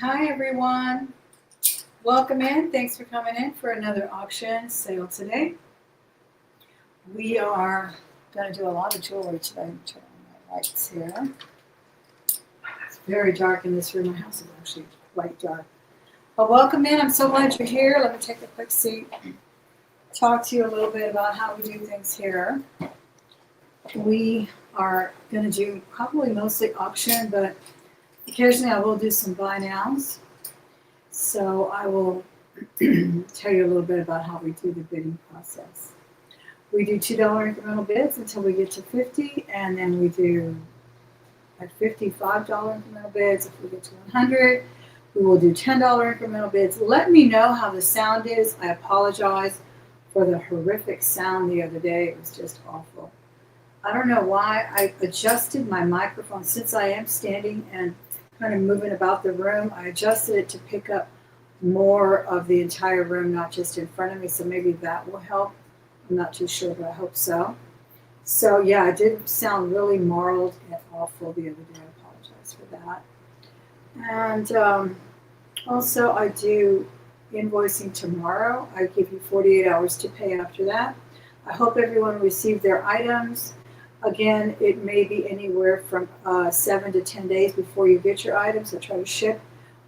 Hi everyone, welcome in. Thanks for coming in for another auction sale today. We are going to do a lot of jewelry today. Turn on my lights here. It's very dark in this room. My house is actually quite dark. But welcome in. I'm so glad you're here. Let me take a quick seat. Talk to you a little bit about how we do things here. We are going to do probably mostly auction, but occasionally I will do some buy nows. So I will tell you a little bit about how we do the bidding process. We do $2 incremental bids until we get to 50, and then we do at 55 incremental bids. If we get to 100, we will do $10 incremental bids. Let me know how the sound is. I apologize for the horrific sound the other day. It was just awful. I don't know why. I adjusted my microphone since I am standing and kind of moving about the room. I adjusted it to pick up more of the entire room, not just in front of me. So maybe that will help. I'm not too sure, but I hope so. So yeah, I did sound really marled and awful the other day. I apologize for that. And also, I do invoicing tomorrow. I give you 48 hours to pay after that. I hope everyone received their items. Again, it may be anywhere from 7 to 10 days before you get your items. I try to ship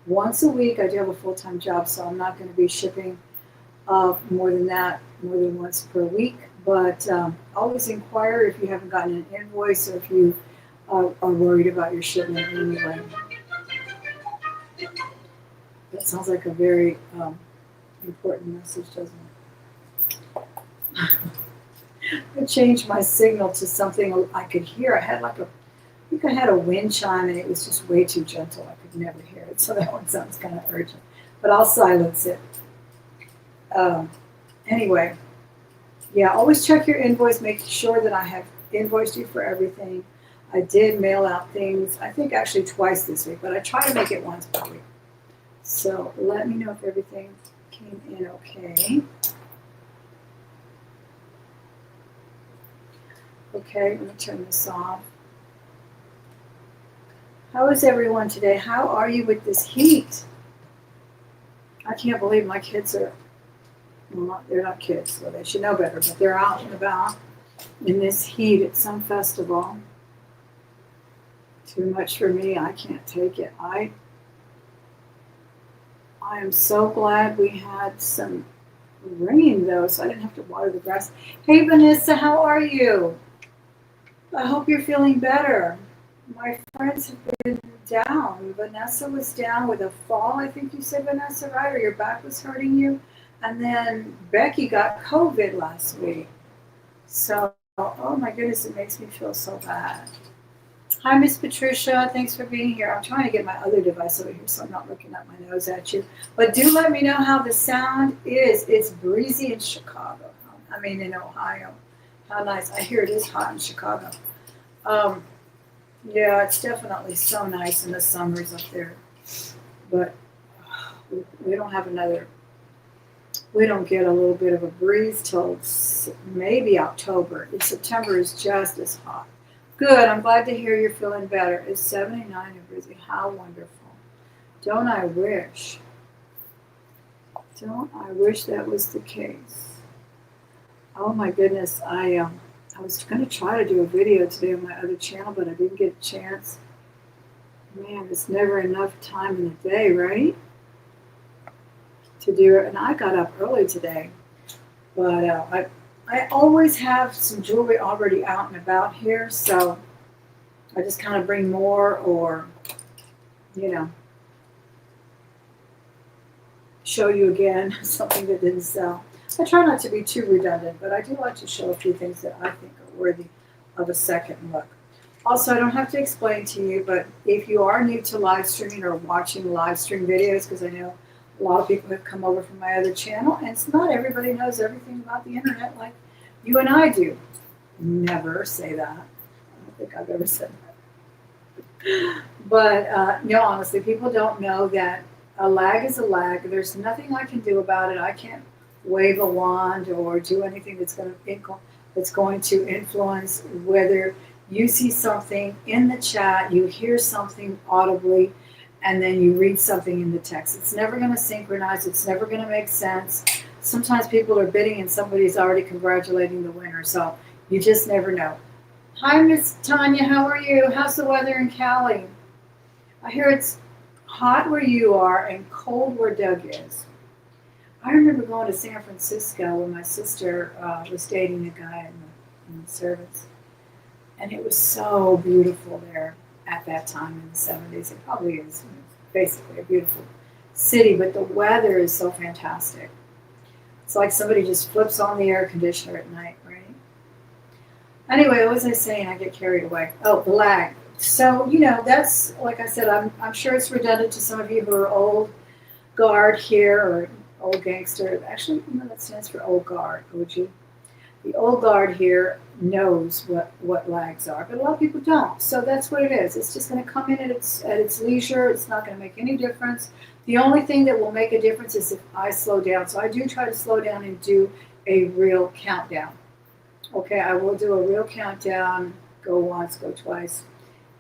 once a week. I do have a full-time job, so I'm not going to be shipping more than that, more than once per week. But always inquire if you haven't gotten an invoice or if you are worried about your shipment anyway. That sounds like a very important message, doesn't it? I changed my signal to something I could hear. I think I had a wind chime and it was just way too gentle. I could never hear it. So that one sounds kind of urgent. But I'll silence it. Anyway, yeah, always check your invoice. Make sure that I have invoiced you for everything. I did mail out things, I think actually twice this week, but I try to make it once per week. So let me know if everything came in okay. Okay, let me turn this off. How is everyone today? How are you with this heat? I can't believe my kids are, well, they're not kids, so they should know better, but they're out and about in this heat at some festival. Too much for me. I can't take it. I am so glad we had some rain, though, so I didn't have to water the grass. Hey, Vanessa, how are you? I hope you're feeling better. My friends have been down. Vanessa was down with a fall, I think you said, Vanessa, right? Or your back was hurting you. And then Becky got COVID last week. So, oh my goodness, it makes me feel so bad. Hi, Miss Patricia. Thanks for being here. I'm trying to get my other device over here so I'm not looking up my nose at you. But do let me know how the sound is. It's breezy in Chicago. I mean, in Ohio. How nice. I hear it is hot in Chicago. Yeah, it's definitely so nice in the summers up there. But we don't have another, we don't get a little bit of a breeze till maybe October. In September is just as hot. Good. I'm glad to hear you're feeling better. It's 79 in Breezy. How wonderful. Don't I wish? Don't I wish that was the case? Oh my goodness. I was going to try to do a video today on my other channel, but I didn't get a chance. Man, it's never enough time in the day, right? To do it. And I got up early today. But I always have some jewelry already out and about here, so I just kind of bring more or, show you again something that didn't sell. I try not to be too redundant, but I do like to show a few things that I think are worthy of a second look. Also, I don't have to explain to you, but if you are new to live streaming or watching live stream videos, because I know a lot of people have come over from my other channel, and it's not everybody knows everything about the internet like you and I do. Never say that. I don't think I've ever said that. But no, honestly, people don't know that a lag is a lag. There's nothing I can do about it. I can't wave a wand or do anything that's going to influence whether you see something in the chat, you hear something audibly, and then you read something in the text. It's never going to synchronize. It's never going to make sense. Sometimes people are bidding and somebody's already congratulating the winner. So you just never know. Hi, Miss Tanya. How are you? How's the weather in Cali? I hear it's hot where you are and cold where Doug is. I remember going to San Francisco when my sister was dating a guy in the service. And it was so beautiful there at that time in the 70s. It probably is basically a beautiful city, but the weather is so fantastic. It's like somebody just flips on the air conditioner at night, right? Anyway, what was I saying? I get carried away. Oh, the lag. So, that's, like I said, I'm sure it's redundant to some of you who are old guard here or old gangster. Actually, that stands for old guard, OG. The old guard here knows what lags are, but a lot of people don't. So that's what it is. It's just going to come in at its leisure. It's not going to make any difference. The only thing that will make a difference is if I slow down. So I do try to slow down and do a real countdown. Okay, I will do a real countdown, go once, go twice,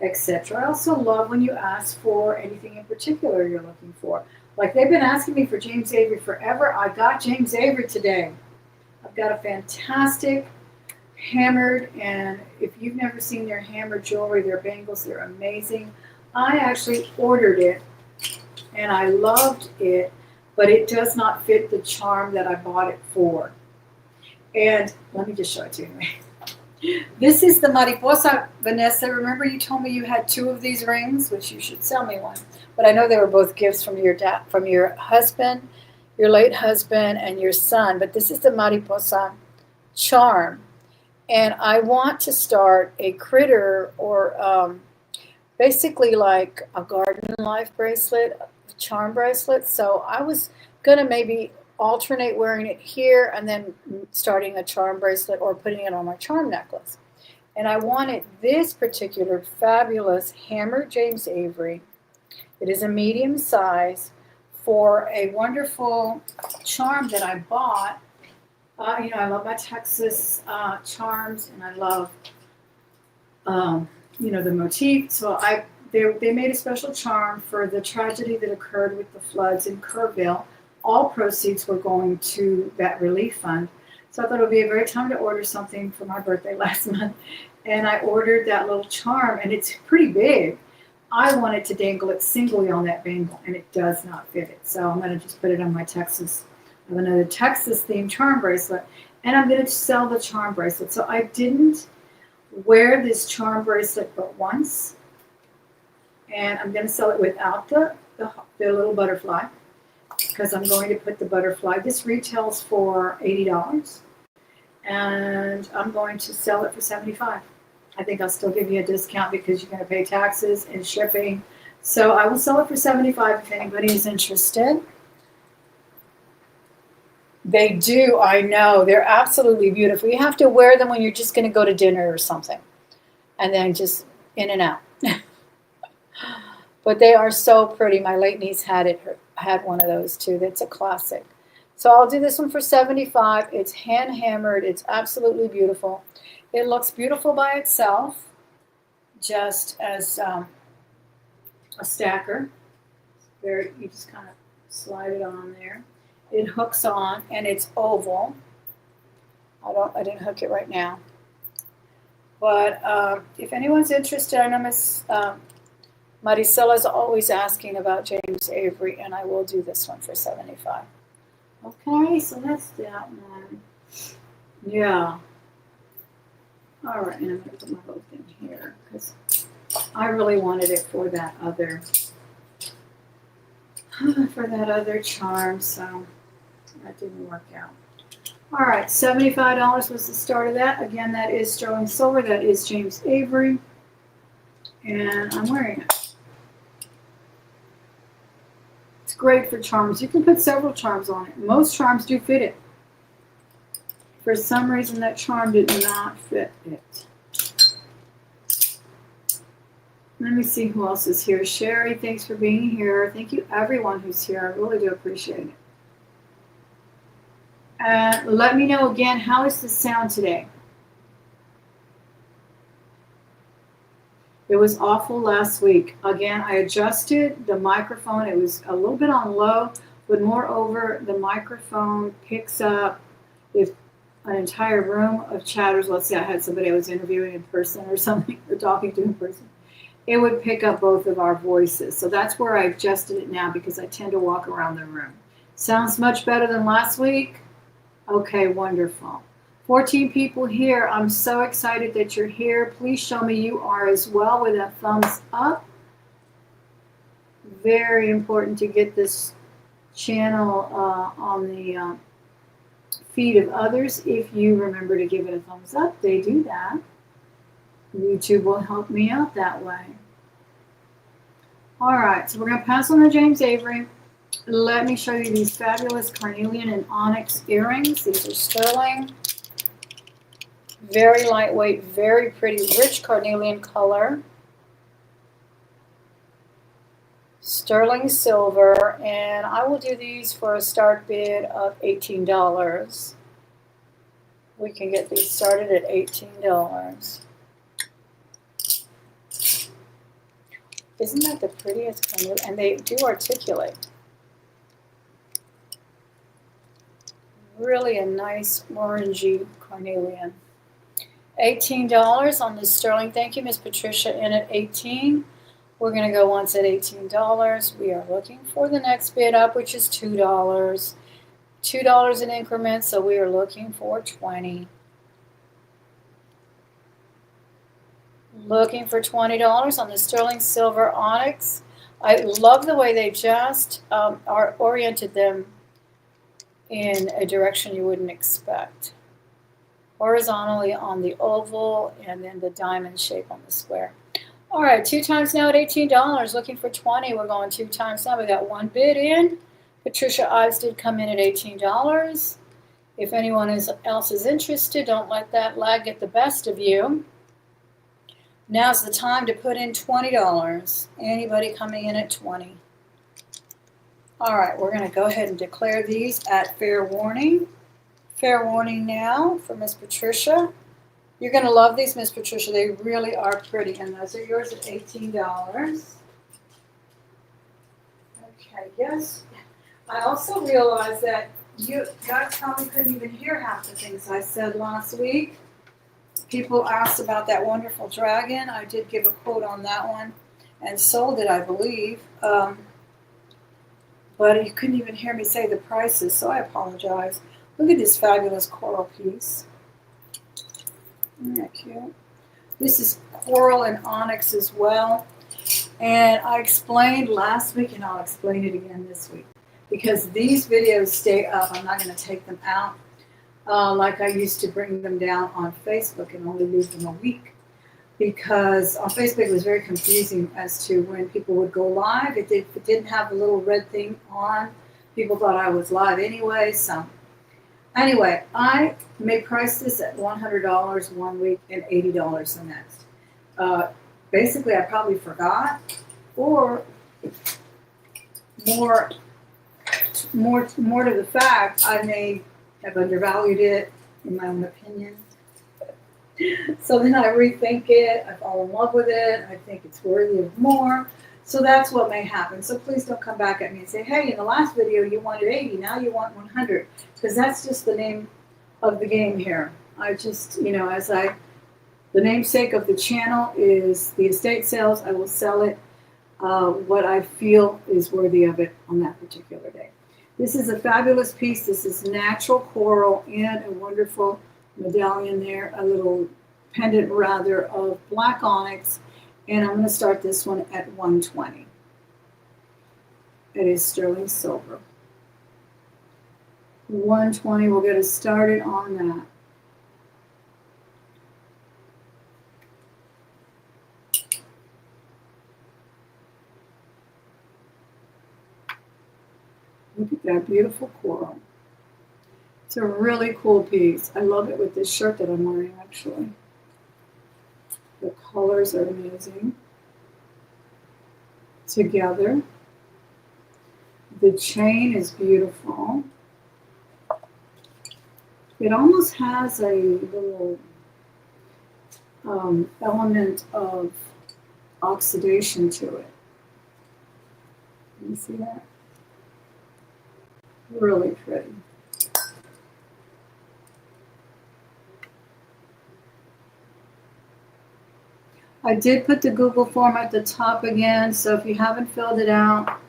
etc. I also love when you ask for anything in particular you're looking for. Like they've been asking me for James Avery forever. I got James Avery today. I've got a fantastic hammered, and if you've never seen their hammered jewelry, their bangles, they're amazing. I actually ordered it, and I loved it, but it does not fit the charm that I bought it for. And let me just show it to you. This is the Mariposa, Vanessa. Remember you told me you had 2 of these rings, which you should sell me one. But I know they were both gifts from your from your husband, your late husband, and your son. But this is the Mariposa charm. And I want to start a critter or basically like a garden life bracelet, a charm bracelet. So I was going to maybe alternate wearing it here and then starting a charm bracelet or putting it on my charm necklace. And I wanted this particular fabulous hammered James Avery. It is a medium size for a wonderful charm that I bought. I love my Texas charms, and I love, the motif. So they made a special charm for the tragedy that occurred with the floods in Kerrville. All proceeds were going to that relief fund. So I thought it would be a great time to order something for my birthday last month. And I ordered that little charm, and it's pretty big. I wanted to dangle it singly on that bangle, and it does not fit it. So I'm going to just put it on my Texas. I have another Texas-themed charm bracelet, and I'm going to sell the charm bracelet. So I didn't wear this charm bracelet but once, and I'm going to sell it without the little butterfly, because I'm going to put the butterfly. This retails for $80, and I'm going to sell it for $75. I think I'll still give you a discount because you're going to pay taxes and shipping. So I will sell it for $75 if anybody is interested. They do, I know. They're absolutely beautiful. You have to wear them when you're just going to go to dinner or something, and then just in and out. But they are so pretty. My late niece had one of those too. That's a classic. So I'll do this one for $75. It's hand hammered. It's absolutely beautiful. It looks beautiful by itself, just as a stacker. You just kind of slide it on there. It hooks on, and it's oval. I didn't hook it right now. But if anyone's interested, I know Miss Maricela's always asking about James Avery, and I will do this one for $75. Okay, so that's that one. Yeah. All right, and I'm going to put my little thing here because I really wanted it for that other charm, so that didn't work out. All right, $75 was the start of that. Again, that is sterling silver. That is James Avery, and I'm wearing it. It's great for charms. You can put several charms on it. Most charms do fit it. For some reason, that charm did not fit it. Let me see who else is here. Sherry, thanks for being here. Thank you, everyone who's here. I really do appreciate it. Let me know again, how is the sound today? It was awful last week. Again, I adjusted the microphone. It was a little bit on low, but moreover, the microphone picks up if an entire room of chatters. Let's say I had somebody I was interviewing in person or something, or talking to in person. It would pick up both of our voices. So that's where I adjusted it now because I tend to walk around the room. Sounds much better than last week? Okay, wonderful. 14 people here. I'm so excited that you're here. Please show me you are as well with a thumbs up. Very important to get this channel on the feed of others. If you remember to give it a thumbs up, they do that. YouTube will help me out that way. All right, so we're going to pass on to James Avery. Let me show you these fabulous Carnelian and onyx earrings. These are sterling. Very lightweight, very pretty, rich carnelian color. Sterling silver, and I will do these for a start bid of $18. We can get these started at $18. Isn't that the prettiest carnelian? And they do articulate. Really a nice orangey carnelian. $18 on this sterling. Thank you, Miss Patricia, in at $18. We're going to go once at $18. We are looking for the next bid up, which is $2. $2 in increments, so we are looking for $20. Looking for $20 on the sterling silver onyx. I love the way they just are oriented them in a direction you wouldn't expect. Horizontally on the oval and then the diamond shape on the square. All right, 2 times now at $18. Looking for $20. We're going 2 times now. We got 1 bid in. Patricia Ives did come in at $18. If anyone else is interested, don't let that lag get the best of you. Now's the time to put in $20. Anybody coming in at $20? All right, we're going to go ahead and declare these at fair warning. Fair warning now for Miss Patricia. You're going to love these, Miss Patricia. They really are pretty, and those are yours at $18. Okay, yes. I also realized that you guys probably couldn't even hear half the things I said last week. People asked about that wonderful dragon. I did give a quote on that one and sold it, I believe. But you couldn't even hear me say the prices, so I apologize. Look at this fabulous coral piece. Isn't that cute? This is coral and onyx as well. And I explained last week, and I'll explain it again this week. Because these videos stay up, I'm not going to take them out like I used to bring them down on Facebook and only leave them a week. Because on Facebook it was very confusing as to when people would go live. If it didn't have the little red thing on, people thought I was live anyway. So anyway, I may price this at $100 one week and $80 the next. Basically, I probably forgot, or more to the fact, I may have undervalued it in my own opinion. So then I rethink it, I fall in love with it, I think it's worthy of more. So that's what may happen. So please don't come back at me and say, hey, in the last video you wanted 80, now you want 100. Because that's just the name of the game here. I just, the namesake of the channel is the estate sales. I will sell it what I feel is worthy of it on that particular day. This is a fabulous piece. This is natural coral and a wonderful medallion there, a little pendant rather of black onyx, and I'm going to start this one at $120. It is sterling silver. $120. We'll get us started on that. Look at that beautiful coral. It's a really cool piece. I love it with this shirt that I'm wearing, actually. The colors are amazing. Together. The chain is beautiful. It almost has a little element of oxidation to it. You see that? Really pretty. I did put the Google form at the top again, so if you haven't filled it out,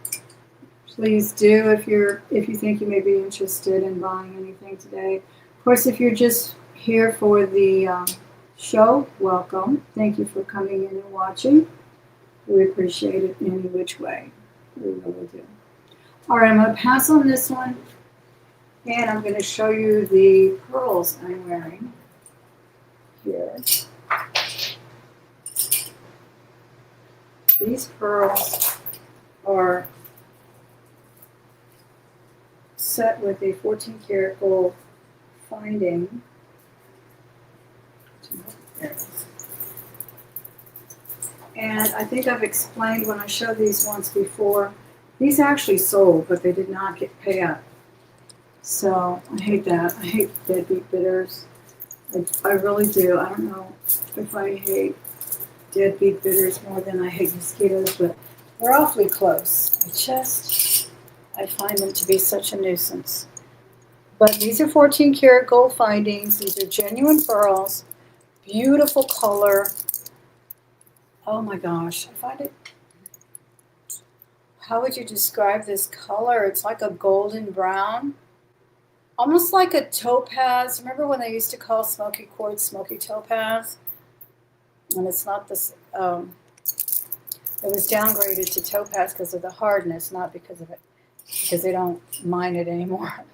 please do if you think you may be interested in buying anything today. Of course, if you're just here for the show, welcome. Thank you for coming in and watching. We appreciate it any which way. We really do. All right, I'm going to pass on this one, and I'm going to show you the pearls I'm wearing here. These pearls are set with a 14 karat gold finding. And I think I've explained when I showed these once before, these actually sold, but they did not get pay up. So I hate that. I hate deadbeat bidders. I really do. I don't know if I hate deadbeat bidders more than I hate mosquitoes, but we're awfully close. I find them to be such a nuisance. But these are 14 karat gold findings. These are genuine pearls. Beautiful color. Oh my gosh, I find it. How would you describe this color? It's like a golden brown. Almost like a topaz. Remember when they used to call smoky quartz smoky topaz? And it's not this, it was downgraded to topaz because of the hardness, not because of it, because they don't mine it anymore.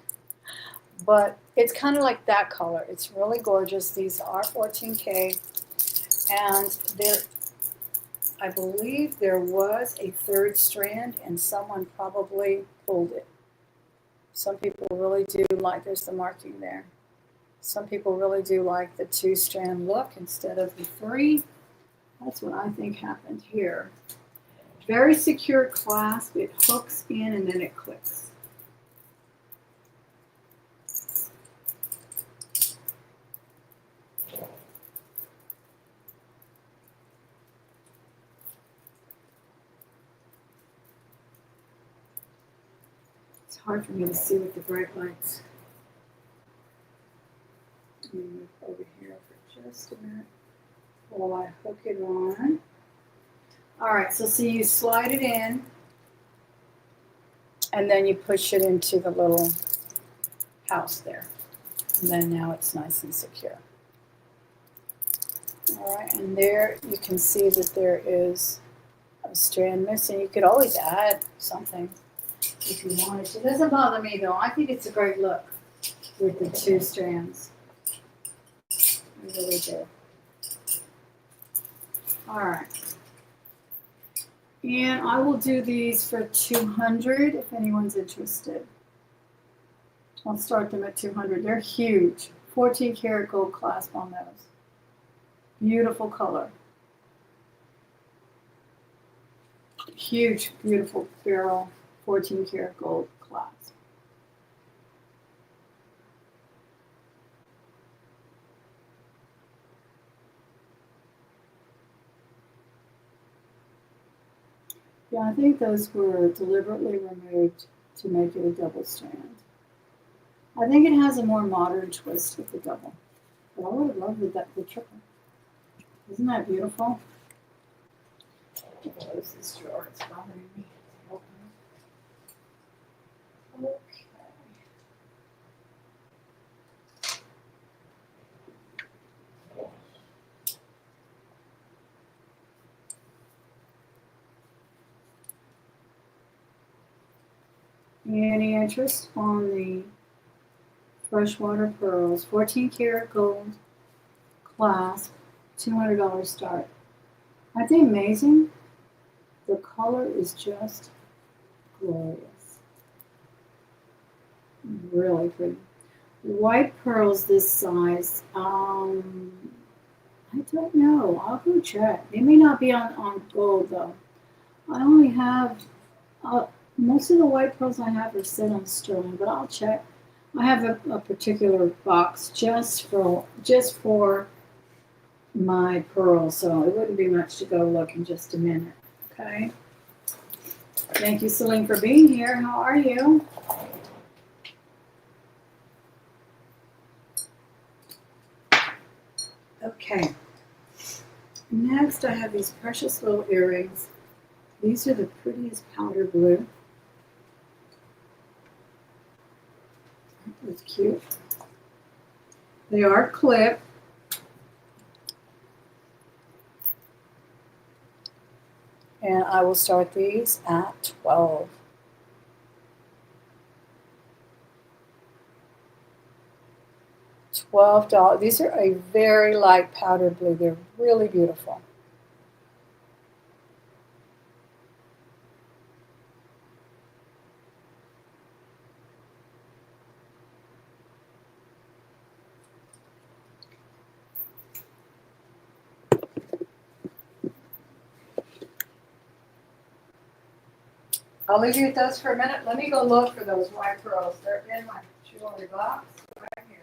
But it's kind of like that color. It's really gorgeous. These are 14K, and I believe there was a third strand, and someone probably pulled it. Some people really do like, there's the marking there. Some people really do like the 2-strand look instead of the 3. That's what I think happened here. Very secure clasp. It hooks in and then it clicks. It's hard for me to see with the bright lights. Let me move over here for just a minute while I hook it on. All right, so see, you slide it in, and then you push it into the little house there. And then now it's nice and secure. All right, and there you can see that there is a strand missing. You could always add something if you wanted to. It doesn't bother me, though. I think it's a great look with the 2 strands. I really do. All right. And I will do these for 200 if anyone's interested. I'll start them at 200. They're huge. 14 karat gold clasp on those. Beautiful color. Huge, beautiful barrel, 14 karat gold clasp. Yeah, I think those were deliberately removed to make it a double strand. I think it has a more modern twist with the double. But I would have loved the triple. Isn't that beautiful? Close this drawer, it's bothering me. Okay. Any interest on the Freshwater pearls? 14 karat gold clasp, $200 start. Aren't they amazing? The color is just glorious. Really pretty. White pearls this size. I don't know. I'll go check. They may not be on gold though. I only have most of the white pearls I have are set on sterling, but I'll check. I have a particular box just for my pearls, so it wouldn't be much to go look in just a minute. Okay. Thank you, Celine, for being here. How are you? Okay. Next, I have these precious little earrings. These are the prettiest powder blue. That's cute. They are clipped. And I will start these at $12. $12. These are a very light powder blue. They're really beautiful. I'll leave you with those for a minute. Let me go look for those white pearls. They're in my jewelry box right here.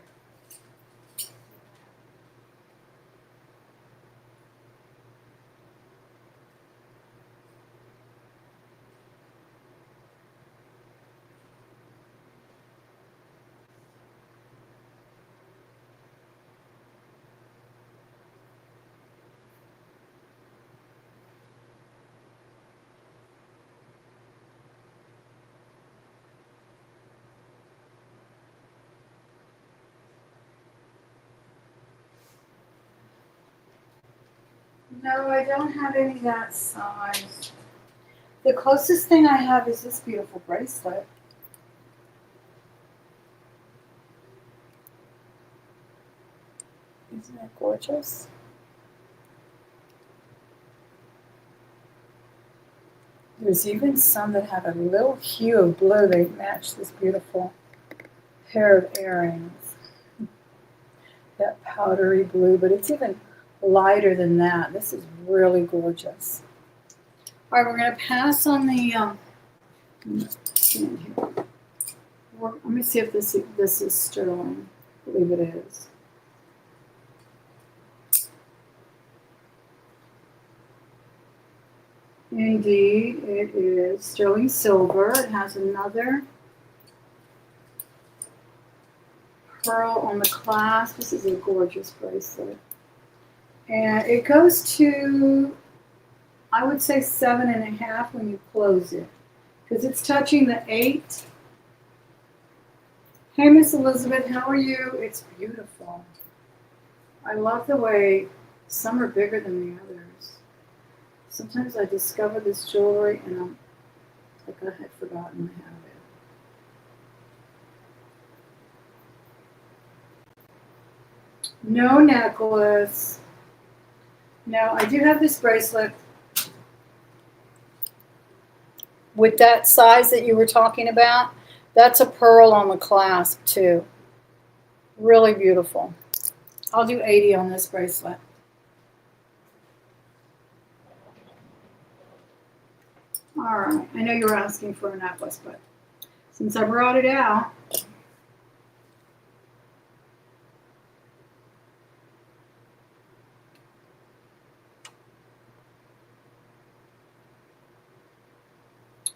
No, I don't have any that size. The closest thing I have is this beautiful bracelet. Isn't that gorgeous? There's even some that have a little hue of blue. They match this beautiful pair of earrings. That powdery blue, but it's even lighter than that. This is really gorgeous. All right, we're going to pass on the, let me see if this is sterling. I believe it is. Indeed, it is sterling silver. It has another pearl on the clasp. This is a gorgeous bracelet. And it goes to, I would say 7.5 when you close it, because it's touching the 8. Hey, Miss Elizabeth, how are you? It's beautiful. I love the way some are bigger than the others. Sometimes I discover this jewelry and I'm like, I had forgotten I have it. No necklace. Now, I do have this bracelet with that size that you were talking about. That's a pearl on the clasp, too. Really beautiful. I'll do 80 on this bracelet. All right. I know you were asking for a necklace, but since I brought it out,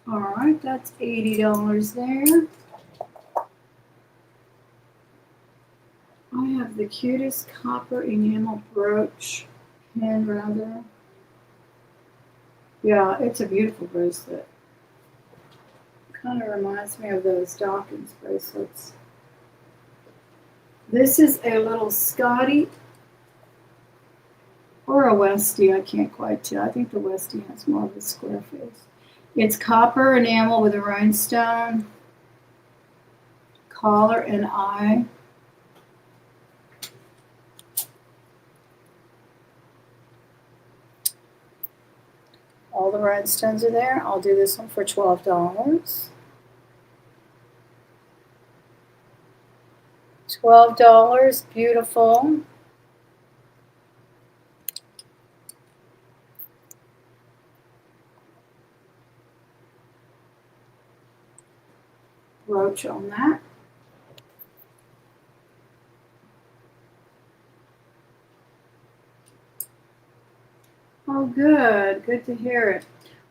all right, that's $80 there. I have the cutest copper enamel brooch, hand rather. Yeah, it's a beautiful bracelet. Kind of reminds me of those Dawkins bracelets. This is a little Scotty or a Westie, I can't quite tell. I think the Westie has more of a square face. It's copper enamel with a rhinestone collar and eye. All the rhinestones are there. I'll do this one for $12. $12, beautiful. Brooch on that. Good to hear it.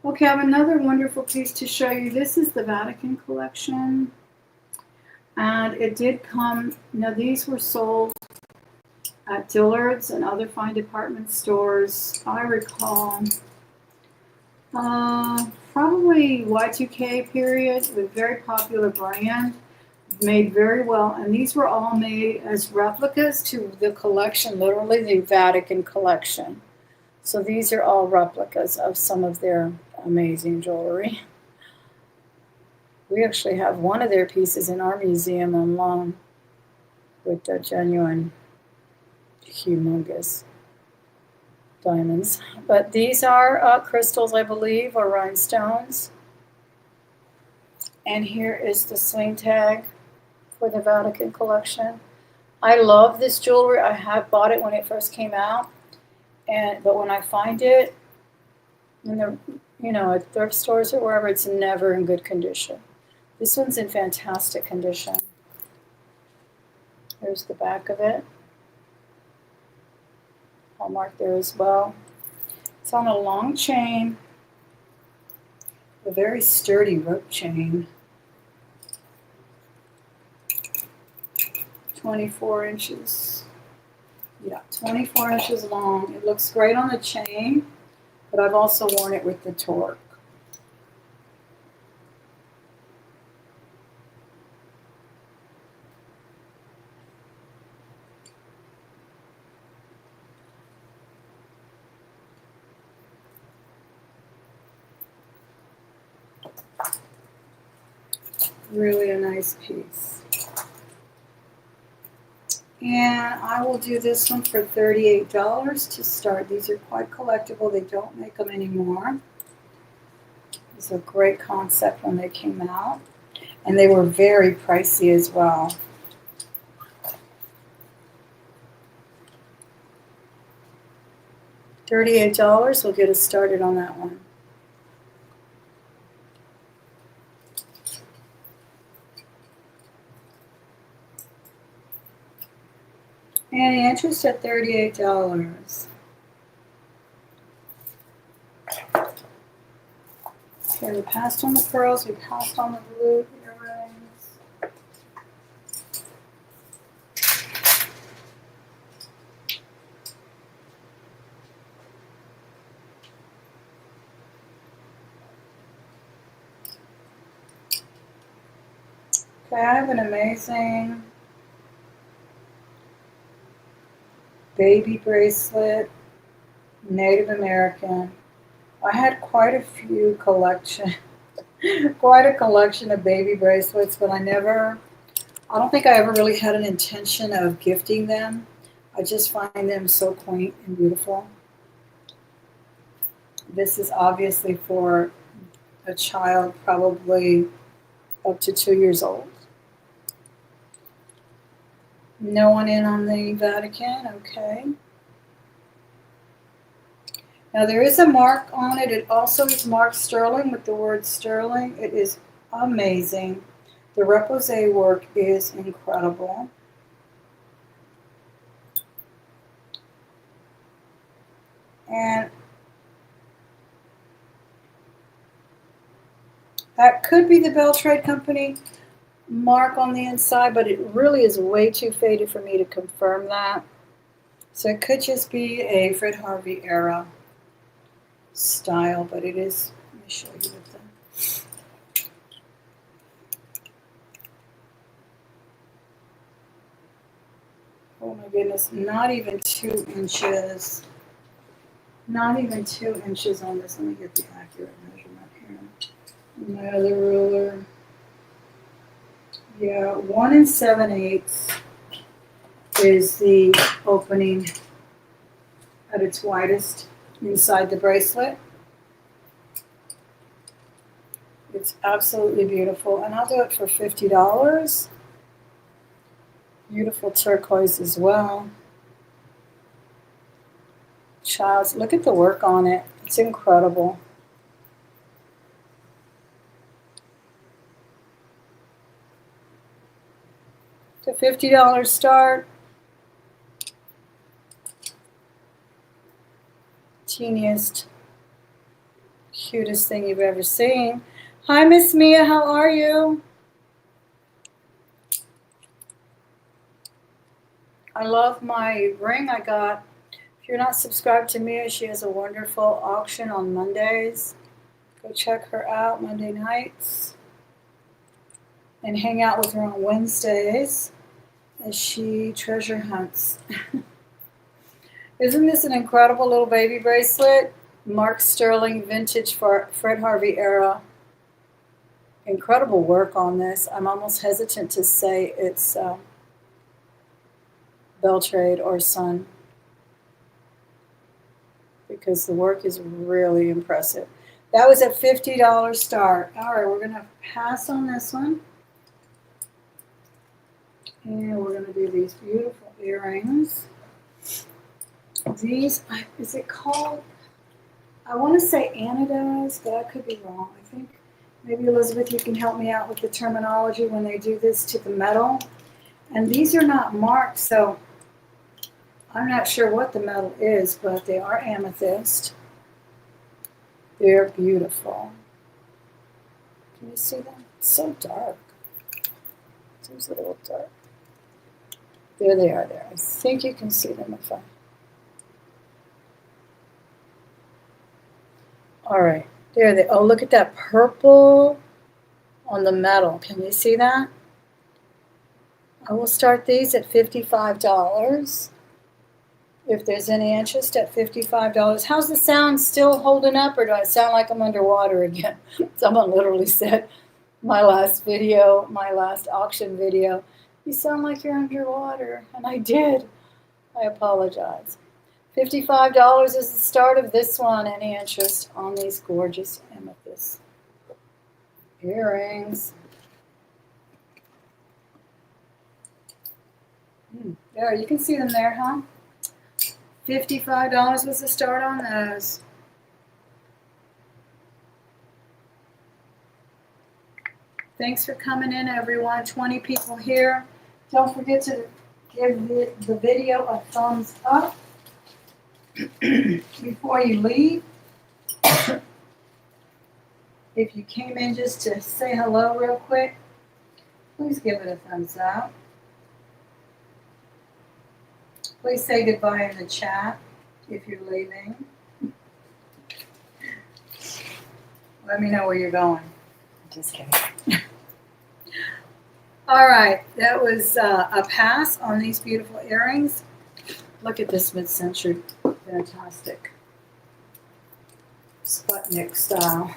Okay, I have another wonderful piece to show you. This is the Vatican collection. And it did come, these were sold at Dillard's and other fine department stores. I recall probably Y2K period, a very popular brand, made very well. And these were all made as replicas to the collection, literally the Vatican collection. So these are all replicas of some of their amazing jewelry. We actually have one of their pieces in our museum on loan with the genuine, humongous diamonds. But these are crystals, I believe, or rhinestones. And here is the sling tag for the Vatican collection. I love this jewelry. I have bought it when it first came out. But when I find it in the, at thrift stores or wherever, it's never in good condition. This one's in fantastic condition. Here's the back of it. Hallmark there as well. It's on a long chain, a very sturdy rope chain. 24 inches. Yeah, 24 inches long. It looks great on the chain, but I've also worn it with the torque. Really a nice piece. And I will do this one for $38 to start. These are quite collectible. They don't make them anymore. It's a great concept when they came out. And they were very pricey as well. $38 will get us started on that one. Any interest at $38? Okay, we passed on the pearls, we passed on the blue earrings. Okay, I have an amazing baby bracelet, Native American. I had quite a collection of baby bracelets, but I don't think I ever really had an intention of gifting them. I just find them so quaint and beautiful. This is obviously for a child probably up to 2 years old. No one in on the Vatican, okay. Now there is a mark on it. It also is marked sterling with the word sterling. It is amazing. The repose work is incredible. And that could be the Bell Trade Company mark on the inside, but it really is way too faded for me to confirm that. So it could just be a Fred Harvey era style, but it is. Let me show you with them. Oh my goodness, not even 2 inches. Not even 2 inches on this. Let me get the accurate measurement here. My other ruler. Yeah, 1 7/8 is the opening at its widest inside the bracelet. It's absolutely beautiful, and I'll do it for $50. Beautiful turquoise as well. Child's, look at the work on it. It's incredible. It's a $50 start. Teeniest cutest thing you've ever seen. Hi, Miss Mia, how are you? I love my ring I got. If you're not subscribed to Mia, she has a wonderful auction on Mondays. Go check her out Monday nights. And hang out with her on Wednesdays as she treasure hunts. Isn't this an incredible little baby bracelet? Mark Sterling vintage for Fred Harvey era. Incredible work on this. I'm almost hesitant to say it's Beltrade or Son because the work is really impressive. That was a $50 start. All right, we're going to pass on this one. And we're going to do these beautiful earrings. These, is it called, I want to say anodized, but I could be wrong. I think maybe Elizabeth, you can help me out with the terminology when they do this to the metal. And these are not marked, so I'm not sure what the metal is, but they are amethyst. They're beautiful. Can you see them? It's so dark. Seems a little dark. There they are there. I think you can see them if I... All right. There they... Oh, look at that purple on the metal. Can you see that? I will start these at $55. If there's any interest at $55. How's the sound? Still holding up, or do I sound like I'm underwater again? Someone literally said my last video, my last auction video, you sound like you're underwater. And I did. I apologize. $55 is the start of this one. Any interest on these gorgeous amethyst earrings? There, you can see them there, huh? $55 was the start on those. Thanks for coming in, everyone. 20 people here. Don't forget to give the video a thumbs up before you leave. If you came in just to say hello real quick, please give it a thumbs up. Please say goodbye in the chat if you're leaving. Let me know where you're going. Just kidding. All right, that was a pass on these beautiful earrings. Look at this mid-century, fantastic Sputnik style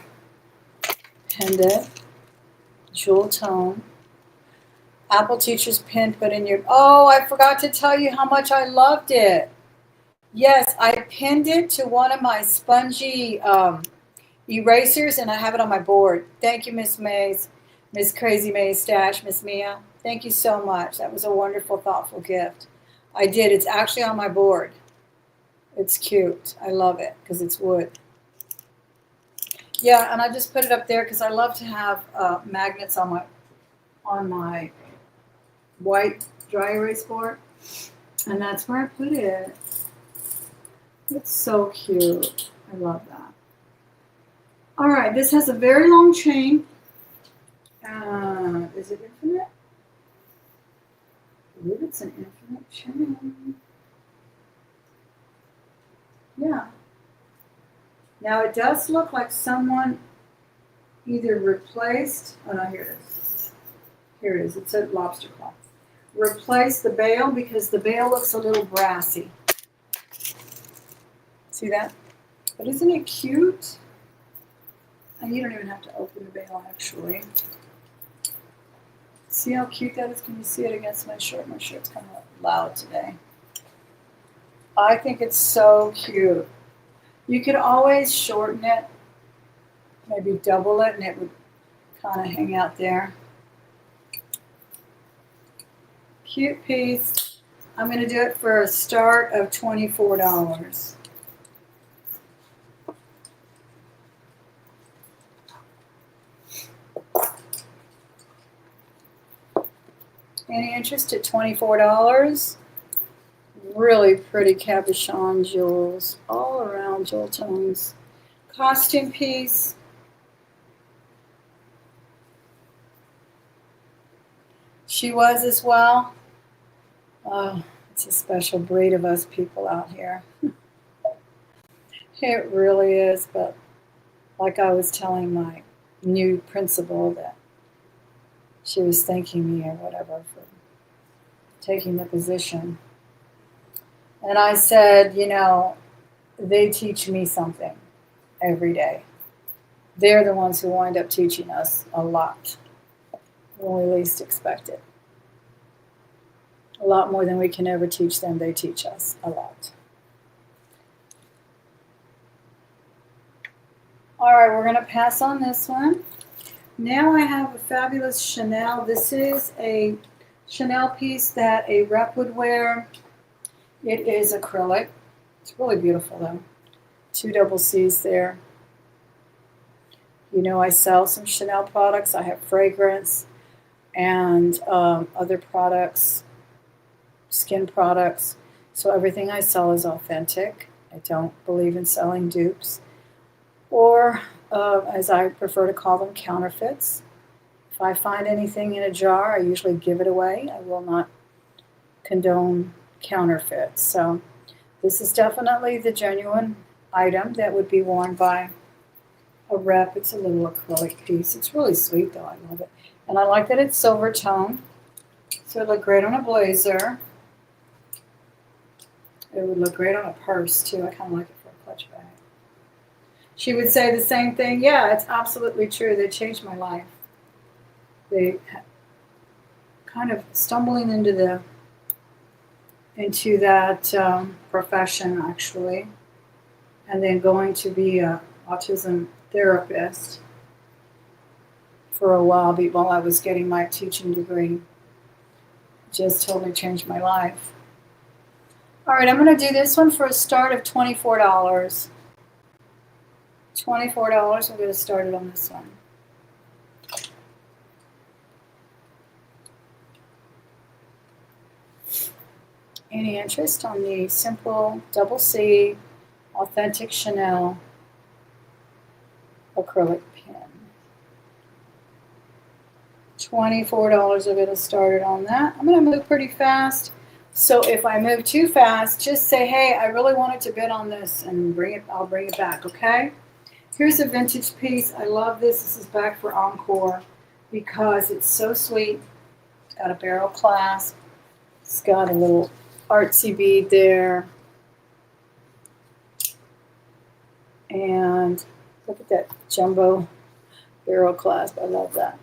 pendant, jewel tone. Apple teacher's pin put in your... Oh, I forgot to tell you how much I loved it. Yes, I pinned it to one of my spongy erasers, and I have it on my board. Thank you, Miss Mays, Miss Crazy Mays Stash, Miss Mia. Thank you so much. That was a wonderful, thoughtful gift. I did. It's actually on my board. It's cute. I love it because it's wood. Yeah, and I just put it up there because I love to have magnets on my white dry erase board, and that's where I put it. It's so cute. I love that. All right, this has a very long chain. Is it infinite? I believe it's an infinite chain. Yeah. Now it does look like someone either replaced, oh no, here it is. Here it is, it said lobster claw. Replace the bail because the bail looks a little brassy. See that? But isn't it cute? And you don't even have to open the bail actually. See how cute that is? Can you see it against my shirt? My shirt's kind of loud today. I think it's so cute. You could always shorten it, maybe double it, and it would kind of hang out there. Cute piece. I'm going to do it for a start of $24. Any interest at $24? Really pretty cabochon jewels all around, jewel tones. costume piece. She was as well. Oh, it's a special breed of us people out here. It really is, but like I was telling my new principal that she was thanking me or whatever for taking the position. And I said, you know, they teach me something every day. They're the ones who wind up teaching us a lot when we least expect it. A lot more than we can ever teach them, they teach us a lot. All right, we're going to pass on this one. Now I have a fabulous Chanel. This is a Chanel piece that a rep would wear. It is acrylic. It's really beautiful though. 2 double C's there. You know, I sell some Chanel products. I have fragrance and other products, skin products. So everything I sell is authentic. I don't believe in selling dupes, or as I prefer to call them, counterfeits. If I find anything in a jar, I usually give it away. I will not condone counterfeits. So this is definitely the genuine item that would be worn by a rep. It's a little acrylic piece. It's really sweet though. I love it. And I like that it's silver tone. So it would look great on a blazer. It would look great on a purse too. I kind of like it for a clutch bag. She would say the same thing. Yeah, it's absolutely true. They changed my life. They kind of stumbling into that profession actually, and then going to be a autism therapist for a while I was getting my teaching degree. Just totally changed my life. All right, I'm going to do this one for a start of $24. $24, we're going to start it on this one. Any interest on the simple double C authentic Chanel acrylic pen? $24, we're going to start it on that. I'm going to move pretty fast. So if I move too fast, just say, hey, I really wanted to bid on this and I'll bring it back, okay? Here's a vintage piece. I love this. This is back for Encore because it's so sweet. It's got a barrel clasp. It's got a little artsy bead there. And look at that jumbo barrel clasp. I love that.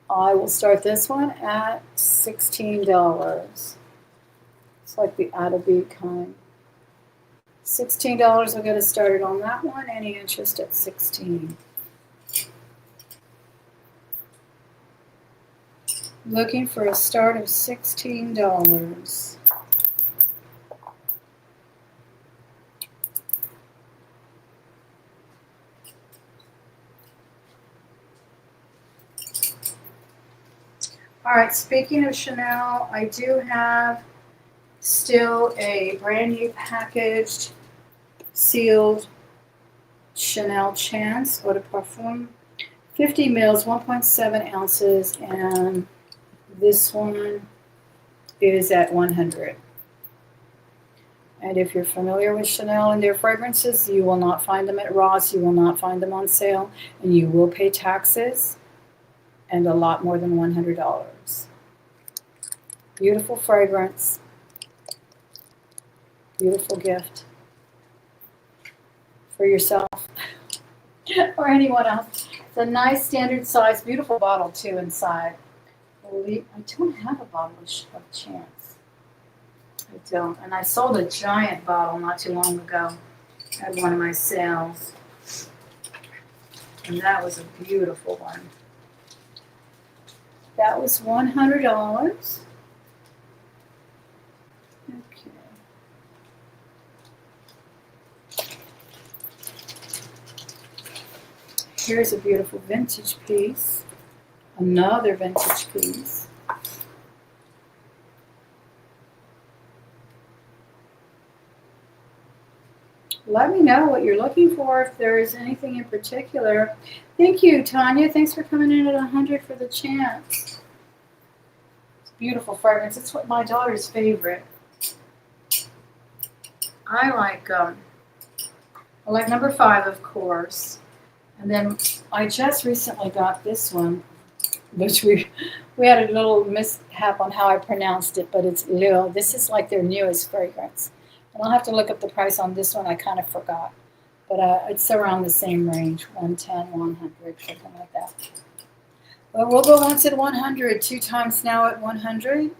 I will start this one at $16. It's like the out-of-bead kind. $16, we'll get us started on that one. Any interest at $16? Looking for a start of $16. All right, speaking of Chanel, I do have still a brand new packaged, sealed Chanel Chance Eau de Parfum. 50 mils, 1.7 ounces, and this one is at 100. And if you're familiar with Chanel and their fragrances, you will not find them at Ross, you will not find them on sale, and you will pay taxes and a lot more than $100. Beautiful fragrance. Beautiful gift for yourself or anyone else. It's a nice standard size, beautiful bottle too inside. I don't have a bottle of Chance. I don't. And I sold a giant bottle not too long ago at one of my sales. And that was a beautiful one. That was $100. Okay. Here's a beautiful vintage piece. Another vintage piece. let me know what you're looking for, if there is anything in particular. Thank you, Tanya. Thanks for coming in at 100 for the chance. It's a beautiful fragrance. It's what my daughter's favorite. I like number 5, of course. And then I just recently got this one, which we had a little mishap on how I pronounced it, but it's Lil. This is like their newest fragrance. And I'll have to look up the price on this one. I kind of forgot. But it's around the same range, 110, 100, something like that. But we'll go once at 100, 2 times now at 100.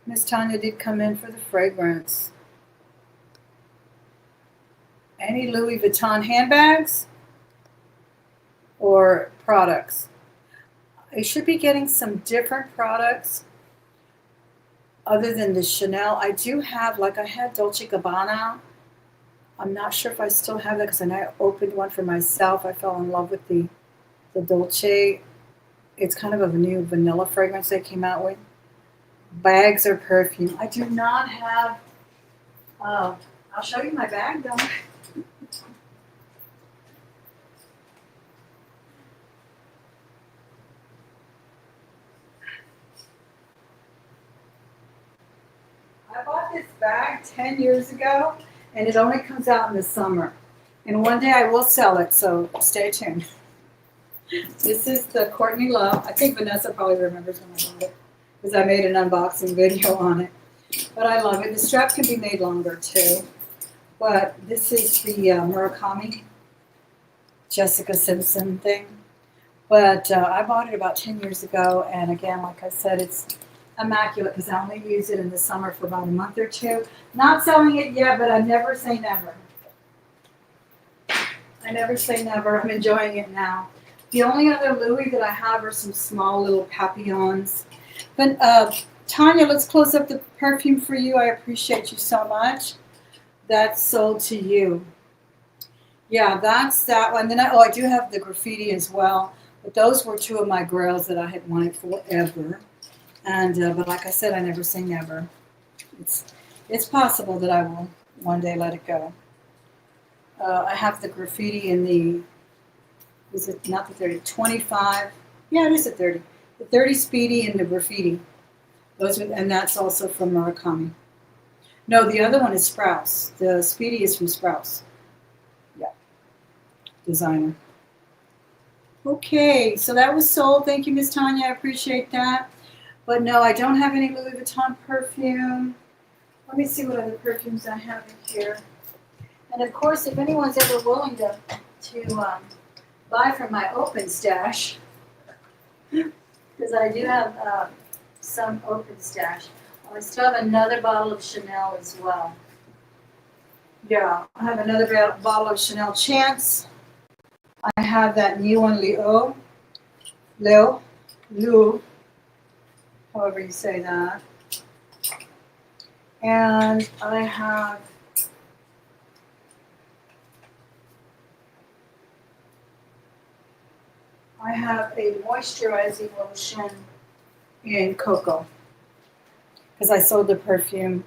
Miss Tanya did come in for the fragrance. Any Louis Vuitton handbags or products? I should be getting some different products other than the Chanel. I do have, like I had Dolce & Gabbana. I'm not sure if I still have that because I know I opened one for myself. I fell in love with the Dolce. It's kind of a new vanilla fragrance they came out with. Bags or perfume. I do not have, I'll show you my bag though. I bought this bag 10 years ago, and it only comes out in the summer. And one day I will sell it, so stay tuned. This is the Courtney Love. I think Vanessa probably remembers when I bought it, because I made an unboxing video on it. But I love it. The strap can be made longer, too. But this is the Murakami Jessica Simpson thing. But I bought it about 10 years ago, and again, like I said, it's immaculate because I only use it in the summer for about a month or 2. Not selling it yet, but I never say never. I never say never. I'm enjoying it now. The only other Louis that I have are some small little papillons. But Tanya, let's close up the perfume for you. I appreciate you so much. That's sold to you. Yeah, that's that one. Then I do have the graffiti as well. But those were 2 of my grails that I had wanted forever. And but like I said, I never say never. It's possible that I will one day let it go. I have the graffiti in the, is it not the 30, 25? Yeah, it is a 30. The 30 Speedy and the graffiti. Those are, and that's also from Murakami. No, the other one is Sprouse. The Speedy is from Sprouse. Yeah, designer. Okay, so that was sold. Thank you, Miss Tanya. I appreciate that. But no, I don't have any Louis Vuitton perfume. Let me see what other perfumes I have in here. And of course, if anyone's ever willing to buy from my open stash, because I do have some open stash. I still have another bottle of Chanel as well. Yeah, I have another bottle of Chanel Chance. I have that new one, Leo, however you say that. And I have a moisturizing lotion in cocoa because I sold the perfume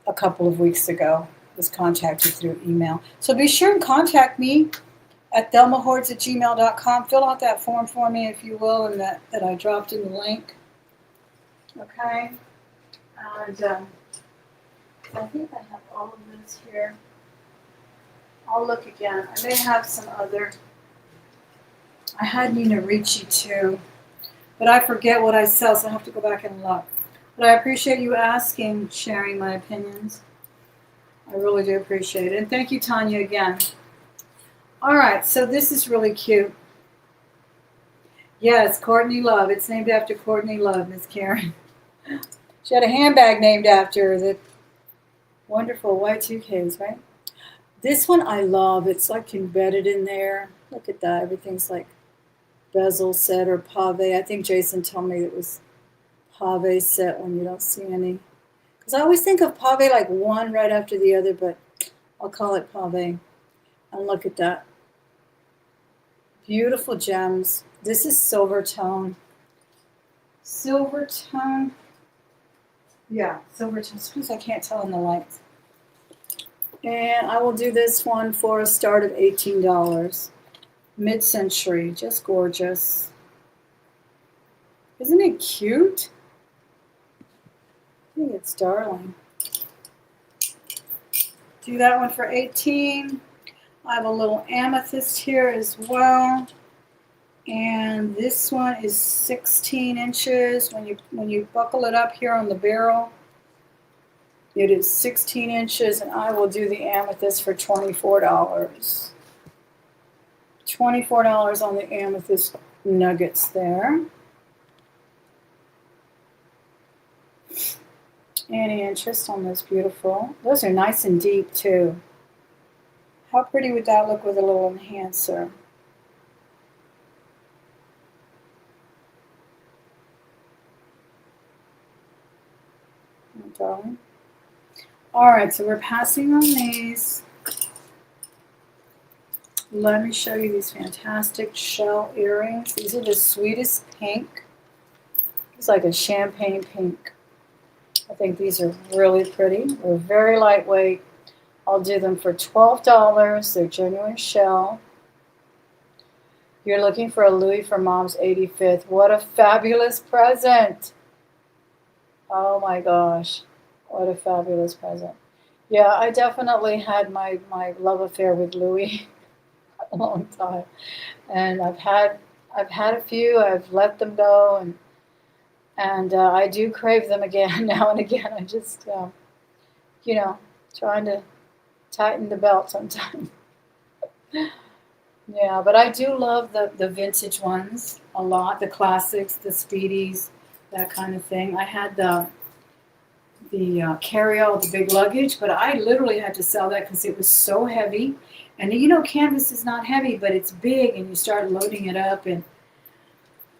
a couple of weeks ago. Was contacted through email. So be sure and contact me at thelmahordes@gmail.com. Fill out that form for me if you will, and that I dropped in the link. Okay? And I think I have all of this here. I'll look again. I may have some other. I had Nina Ricci too, but I forget what I sell, so I have to go back and look. But I appreciate you asking, sharing my opinions. I really do appreciate it. And thank you, Tanya, again. All right, so this is really cute. Yes, Courtney Love. It's named after Courtney Love, Miss Karen. She had a handbag named after her. The wonderful Y2Ks, right? This one I love. It's like embedded in there. Look at that. Everything's like bezel set or pave. I think Jason told me it was pave set when you don't see any. Because I always think of pave like one right after the other, but I'll call it pave. And look at that. Beautiful gems. This is silver tone. Silver tone. Yeah, silver tone. Sometimes I can't tell in the lights. And I will do this one for a start of $18. Mid-century, just gorgeous. Isn't it cute? I think it's darling. Do that one for 18. I have a little amethyst here as well. And this one is 16 inches. When you buckle it up here on the barrel, it is 16 inches, and I will do the amethyst for $24. $24 on the amethyst nuggets there. Any interest on those beautiful? Those are nice and deep too. How pretty would that look with a little enhancer? Oh, darling. All right, so we're passing on these. Let me show you these fantastic shell earrings. These are the sweetest pink. It's like a champagne pink. I think these are really pretty. They're very lightweight. I'll do them for $12. They're genuine shell. You're looking for a Louis for Mom's 85th. What a fabulous present. Oh my gosh. What a fabulous present. Yeah, I definitely had my love affair with Louis a long time. And I've had a few. I've let them go, and I do crave them again now and again. I just trying to tighten the belt sometimes. Yeah, but I do love the vintage ones a lot, the classics, the speedies, that kind of thing. I had the carry-all, the big luggage, but I literally had to sell that because it was so heavy. And canvas is not heavy, but it's big, and you start loading it up, and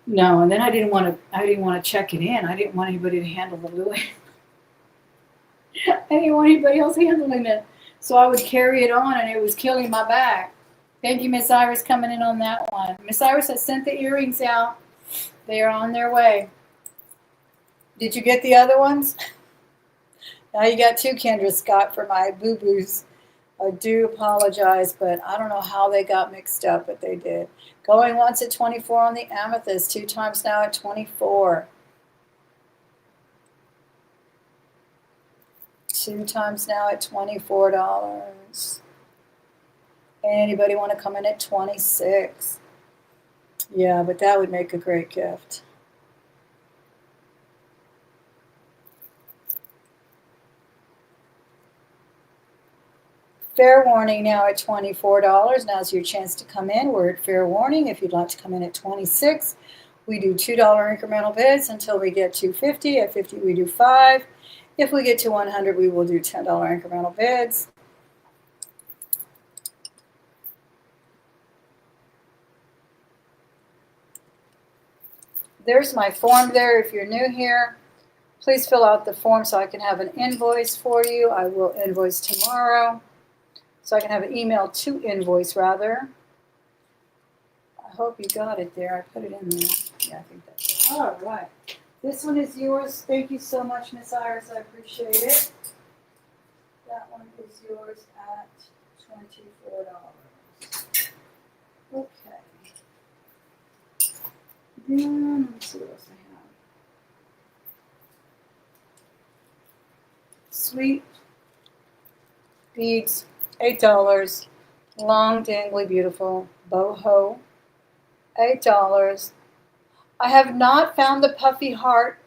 no, and then I didn't want to check it in. I didn't want anybody to handle the Louis. I didn't want anybody else handling it. So I would carry it on, and it was killing my back. Thank you, Miss Iris, coming in on that one. Miss Iris has sent the earrings out. They are on their way. Did you get the other ones? Now you got two, Kendra Scott, for my boo-boos. I do apologize, but I don't know how they got mixed up, but they did. Going once at 24 on the amethyst, 2 times now at 24. 2 times now at $24. Anybody want to come in at 26? Yeah, but that would make a great gift. Fair warning now at $24. Now's your chance to come in. We're at fair warning. If you'd like to come in at 26, we do $2 incremental bids until we get to 50. At 50, we do 5. If we get to 100, we will do $10 incremental bids. There's my form there. If you're new here, please fill out the form so I can have an invoice for you. I will invoice tomorrow. So I can have an email to invoice, rather. I hope you got it there. I put it in there. Yeah, I think that's it. All right. This one is yours. Thank you so much, Miss Iris. I appreciate it. That one is yours at $24. Okay. Then, let's see what else I have. Sweet beads, $8. Long, dangly, beautiful boho, $8. I have not found the puffy heart,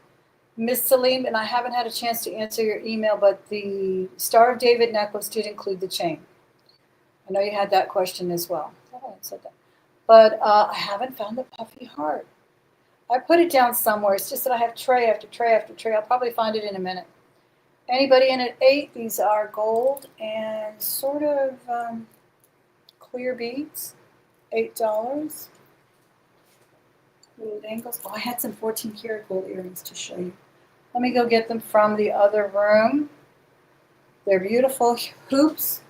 Miss Celine, and I haven't had a chance to answer your email, but the Star of David necklace did include the chain. I know you had that question as well. I thought I had said that. But I haven't found the puffy heart. I put it down somewhere. It's just that I have tray after tray after tray. I'll probably find it in a minute. Anybody in at 8? These are gold and sort of clear beads. $8. Little dangles. Oh, I had some 14 karat gold earrings to show you. Let me go get them from the other room. They're beautiful hoops.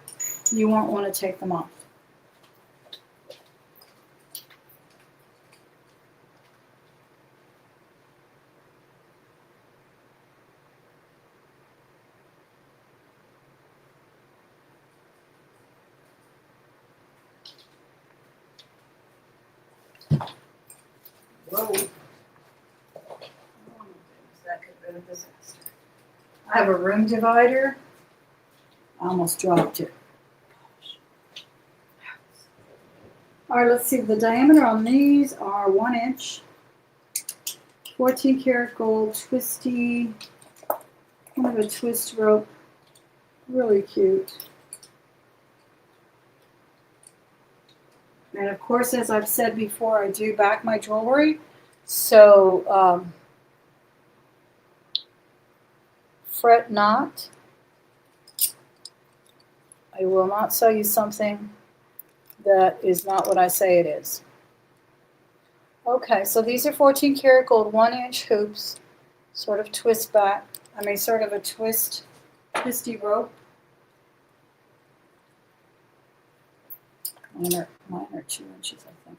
You won't want to take them off. robe. Oh my goodness, that could have been a disaster. I have a room divider. I almost dropped it. All right, let's see. The diameter on these are 1 inch. 14 karat gold, twisty, kind of a twist rope. Really cute. And of course, as I've said before, I do back my jewelry. So fret not. I will not sell you something that is not what I say it is. Okay, so these are 14 karat gold, 1 inch hoops, sort of twist back. I mean, sort of a twisty rope. Mine are 2 inches, I think.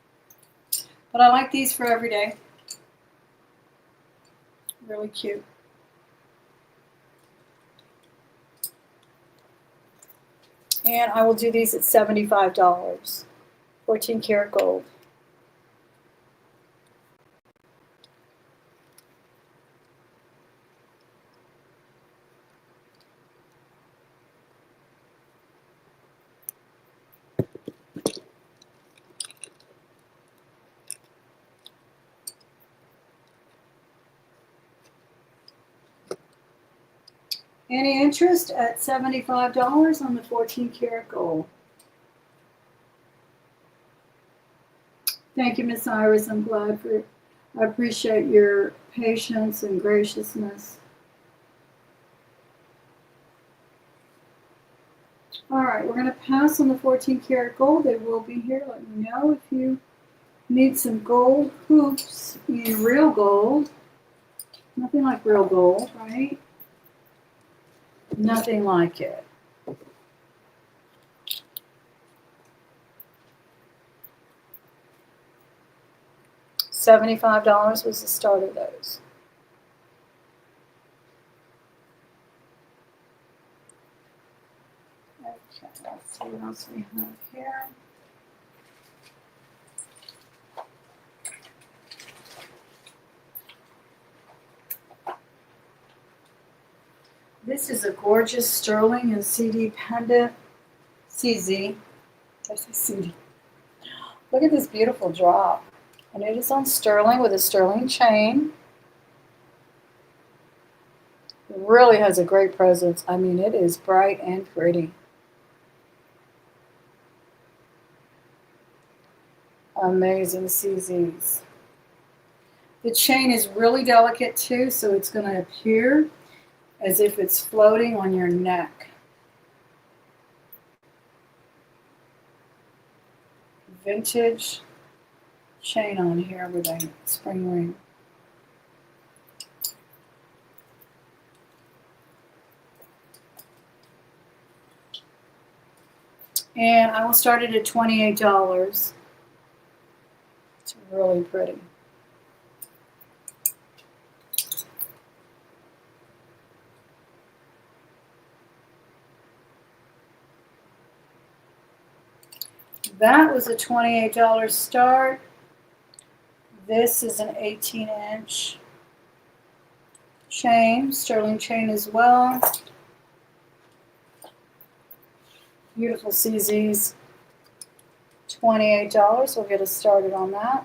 But I like these for every day. Really cute. And I will do these at $75. 14 karat gold. Any interest at $75 on the 14 karat gold? Thank you, Miss Iris. I'm glad for it. I appreciate your patience and graciousness. All right, we're going to pass on the 14 karat gold. They will be here. Let me know if you need some gold hoops in real gold. Nothing like real gold, right? Nothing like it. $75 was the start of those. Okay, let's see what else we have here. This is a gorgeous sterling and CD pendant. CZ. I say CD. Look at this beautiful drop. And it is on sterling with a sterling chain. It really has a great presence. I mean, it is bright and pretty. Amazing CZs. The chain is really delicate too, so it's going to appear as if it's floating on your neck. Vintage chain on here with a spring ring. And I will start it at $28. It's really pretty. That was a $28 start. This is an 18-inch chain, sterling chain as well. Beautiful CZs. $28. We'll get us started on that.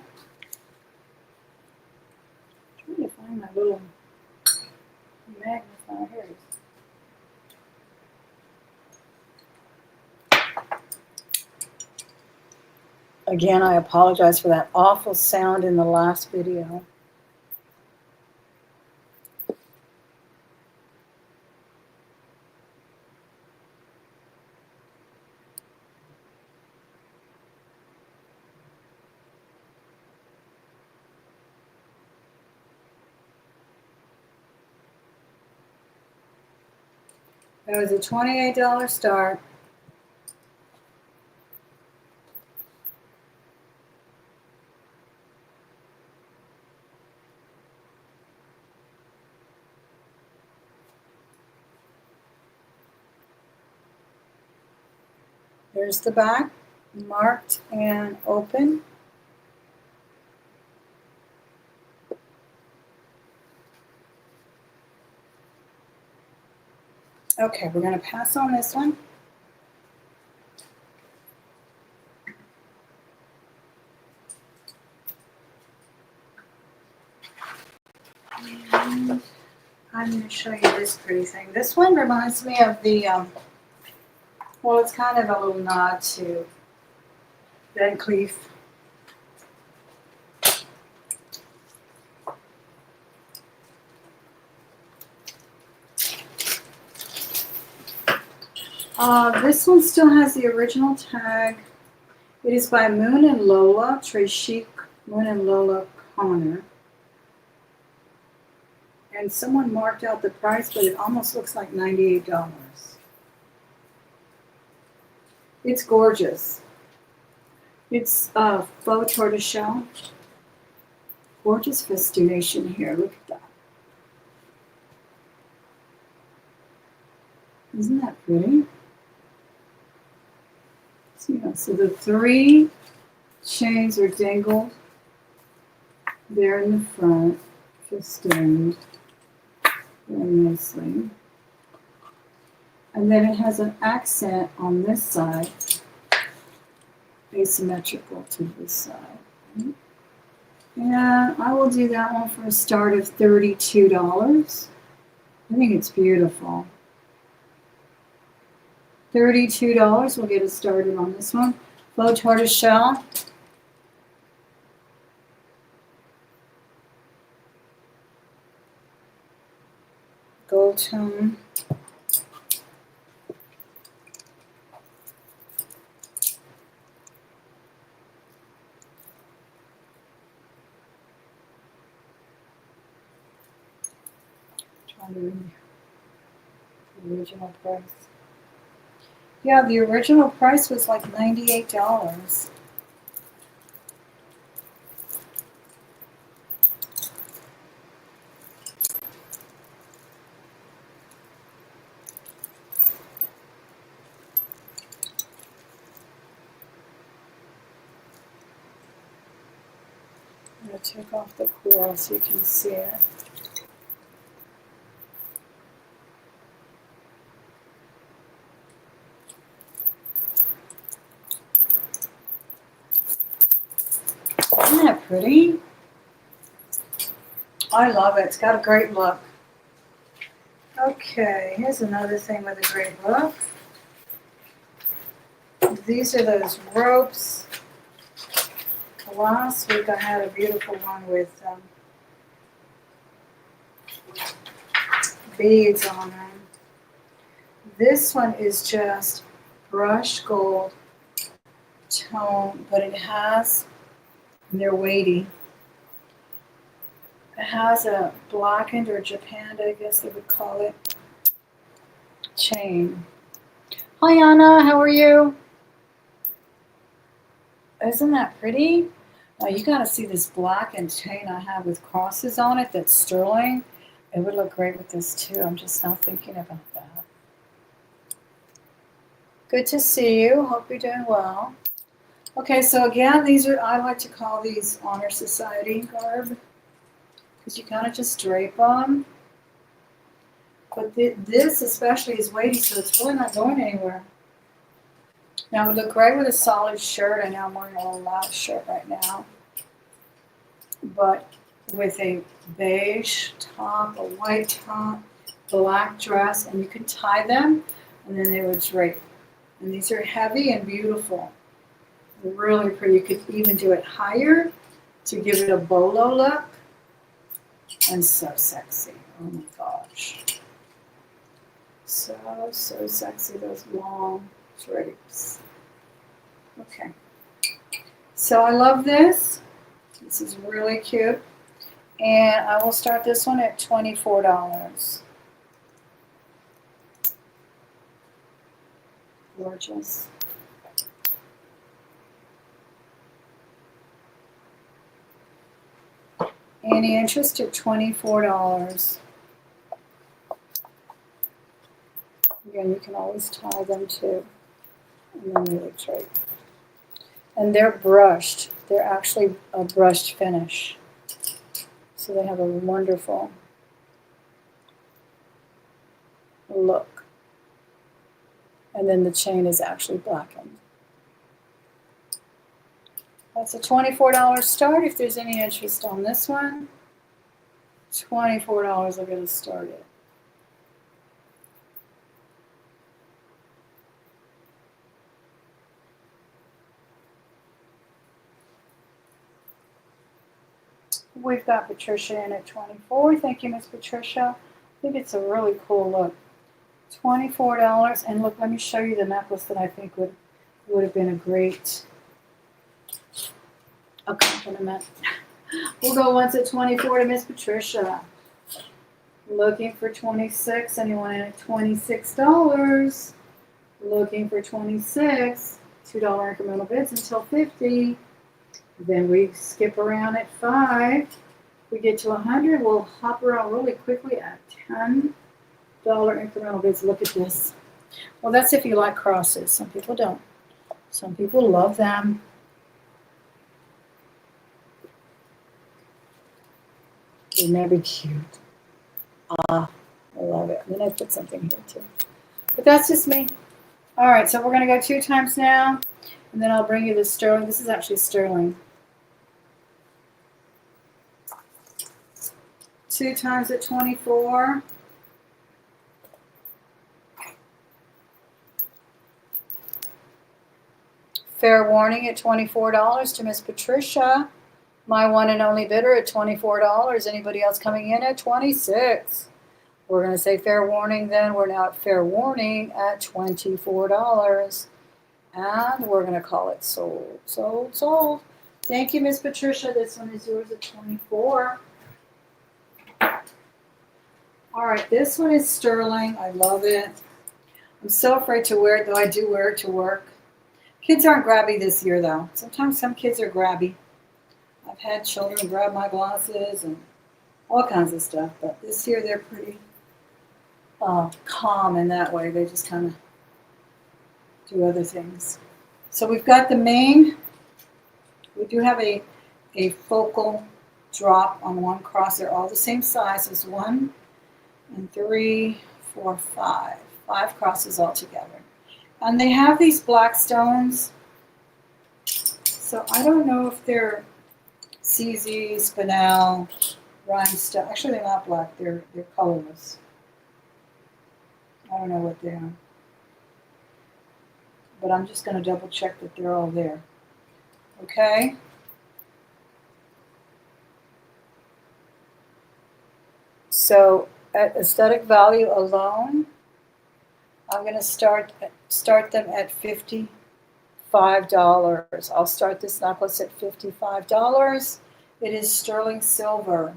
I'm trying to find my little magnifier. Here it is. Again, I apologize for that awful sound in the last video. It was a $28 start. There's the back, marked and open. Okay, we're going to pass on this one. And I'm going to show you this pretty thing. This one reminds me of the, well, it's kind of a little nod to Van Cleef. This one still has the original tag. It is by Moon and Lola, Très Chic, Moon and Lola Connor. And someone marked out the price, but it almost looks like $98. It's gorgeous. It's faux tortoiseshell. Gorgeous festination here. Look at that. Isn't that pretty? So the 3 chains are dangled there in the front, festooned very nicely. And then it has an accent on this side, asymmetrical to this side. And I will do that one for a start of $32. I think it's beautiful. $32 will get us started on this one. Faux tortoiseshell. Gold tone. Trying to read the original price. Yeah, the original price was like $98. I'm going to take off the coral so you can see it. Isn't that pretty? I love it. It's got a great look. Okay, here's another thing with a great look. These are those ropes. Last week I had a beautiful one with beads on them. This one is just brushed gold tone, but it has, and they're weighty. It has a blackened or japanned, I guess they would call it, chain. Hi Anna, how are you? Isn't that pretty? Now you gotta see this blackened chain I have with crosses on it that's sterling. It would look great with this too. I'm just not thinking about that. Good to see you. Hope you're doing well. Okay, so again, these are, I like to call these Honor Society garb, because you kind of just drape them. But this especially is weighty, so it's really not going anywhere. Now it would look great with a solid shirt. I know I'm wearing a little loud shirt right now. But with a beige top, a white top, black dress, and you can tie them, and then they would drape. And these are heavy and beautiful. Really pretty. You could even do it higher to give it a bolo look. And so sexy. Oh my gosh. So sexy, those long drapes. Okay. So I love this. This is really cute. And I will start this one at $24. Gorgeous. Any interest at $24. Again, you can always tie them too. And then they would drape. And they're brushed. They're actually a brushed finish. So they have a wonderful look. And then the chain is actually blackened. That's a $24 start if there's any interest on this one. $24 will get us started. We've got Patricia in at 24. Thank you, Miss Patricia. I think it's a really cool look. $24. And look, let me show you the necklace that I think would have been a great accompaniment. We'll go once at 24 to Miss Patricia. Looking for 26. Anyone in at $26? Looking for 26. $2 incremental bids until 50. Then we skip around at 5. We get to 100. We'll hop around really quickly at $10 incremental bids. Look at this. Well, that's if you like crosses. Some people don't. Some people love them. Isn't that be cute? Ah, I love it. And then I put something here too. But that's just me. All right, so we're going to go 2 times now. And then I'll bring you the sterling. This is actually sterling. 2 times at 24. Fair warning at $24 to Miss Patricia. My one and only bidder at $24. Anybody else coming in at 26? We're going to say fair warning then. We're now at fair warning at $24. And we're going to call it sold, sold, sold. Thank you, Miss Patricia. This one is yours at 24. All right, this one is sterling. I love it. I'm so afraid to wear it, though I do wear it to work. Kids aren't grabby this year, though. Sometimes some kids are grabby. I've had children grab my glasses and all kinds of stuff, but this year they're pretty calm in that way. They just kind of do other things. So we've got the main. We do have a focal drop on one cross. They're all the same size as 1 and 3, 4, 5. 5 crosses all together. And they have these black stones. So I don't know if they're CZ, spinel, rhinestone. Actually, they're not black. They're colorless. I don't know what they are. But I'm just going to double check that they're all there. Okay? So at aesthetic value alone, I'm going to start them at $55. I'll start this necklace at $55. It is sterling silver.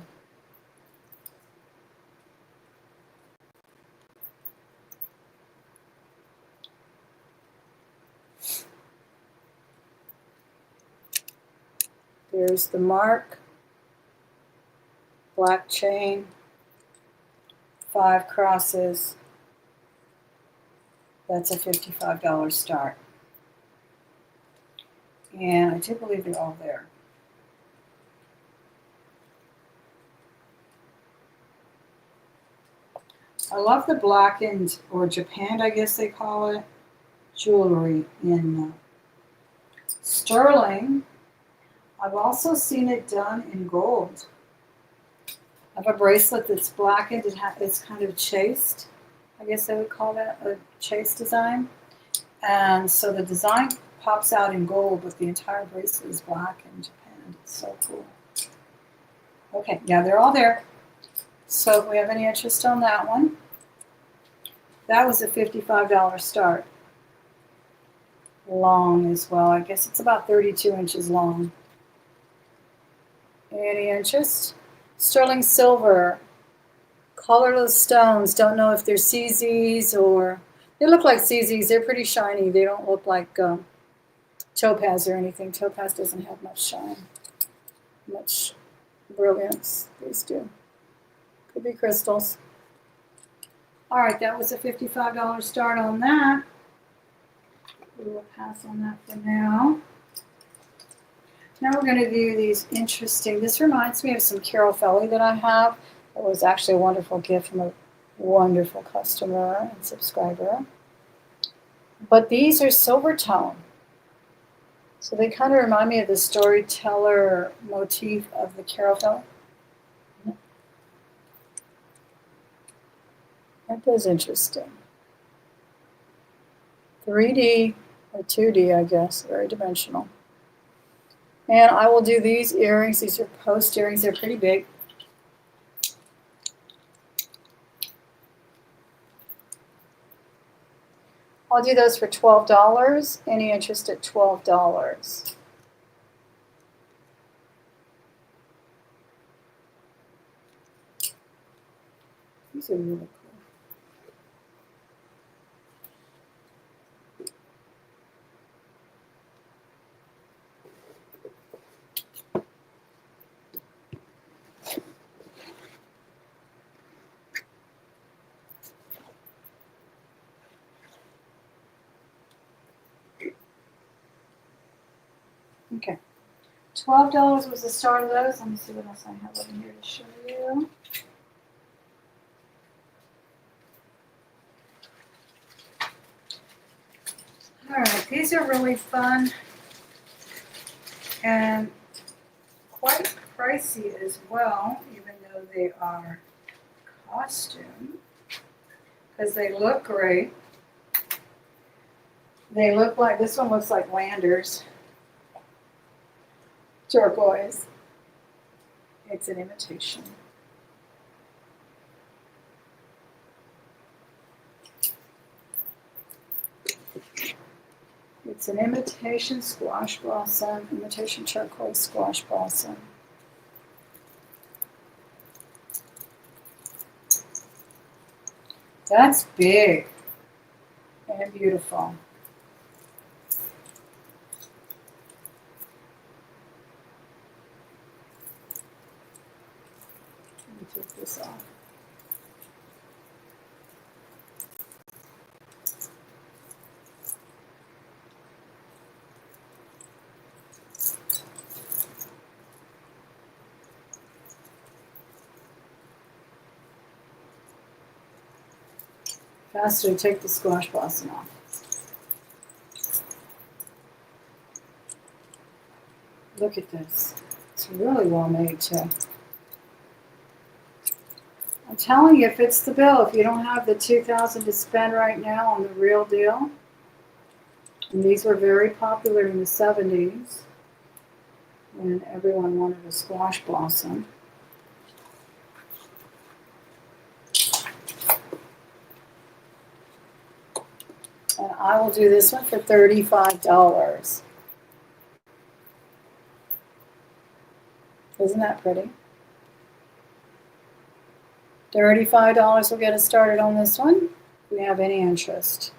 There's the mark, black chain, 5 crosses. That's a $55 start. And I do believe they're all there. I love the blackened, or Japan, I guess they call it, jewelry in sterling. I've also seen it done in gold. I have a bracelet that's blackened. It's kind of chased. I guess I would call that a chase design. And so the design pops out in gold, but the entire bracelet is black in Japan. It's so cool. Okay, yeah, they're all there. So if we have any interest on that one, that was a $55 start. Long as well. I guess it's about 32 inches long. Any interest? Sterling silver. Colorless stones. Don't know if they're CZs or... They look like CZs. They're pretty shiny. They don't look like topaz or anything. Topaz doesn't have much shine. Much brilliance. These do. Could be crystals. All right, that was a $55 start on that. We will pass on that for now. Now we're going to do these interesting... This reminds me of some Carol Felly that I have. It was actually a wonderful gift from a wonderful customer and subscriber. But these are silver tone. So they kind of remind me of the Storyteller motif of the carousel. That is interesting. 3D or 2D, I guess, very dimensional. And I will do these earrings. These are post earrings. They're pretty big. I'll do those for $12. Any interest at $12? These are really cool. Okay. $12 was the start of those. Let me see what else I have over here to show you. All right, these are really fun and quite pricey as well, even though they are costume, because they look great. They look like, this one looks like Landers. Turquoise. It's an imitation. It's an imitation squash blossom, imitation turquoise squash blossom. That's big and beautiful. Let me take this off. Faster, take the squash blossom off. Look at this. It's really well made too. I'm telling you, it fits the bill. If you don't have the $2,000 to spend right now on the real deal, and these were very popular in the 70s when everyone wanted a squash blossom. And I will do this one for $35. Isn't that pretty? $35 will get us started on this one, if we have any interest.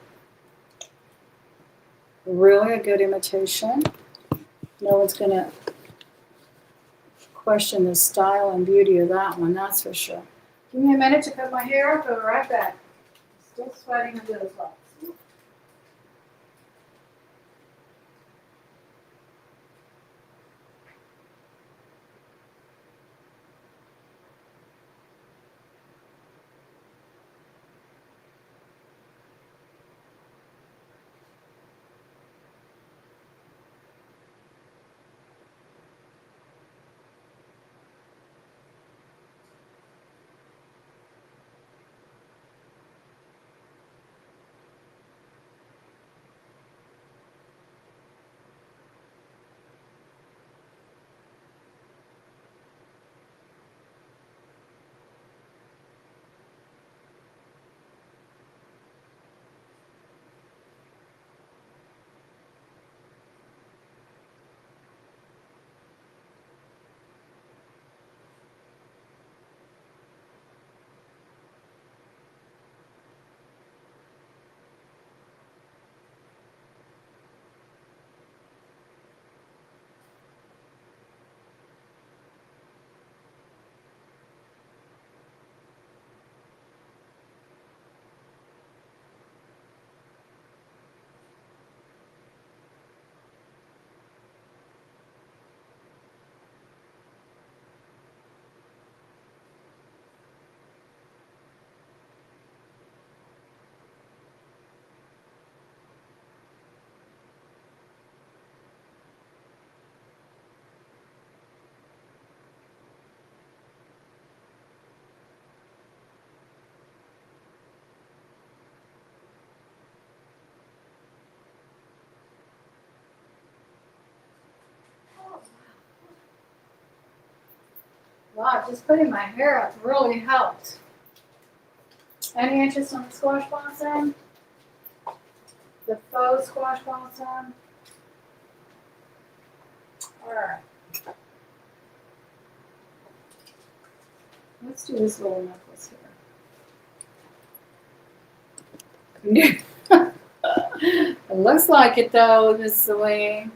Really a good imitation. No one's going to question the style and beauty of that one, that's for sure. Give me a minute to cut my hair. I'll be right back. Still sweating a little spots. Wow, just putting my hair up really helped. Any interest on the squash blossom? The faux squash blossom? Alright. Let's do this little necklace here. It looks like it though, Miss Celine.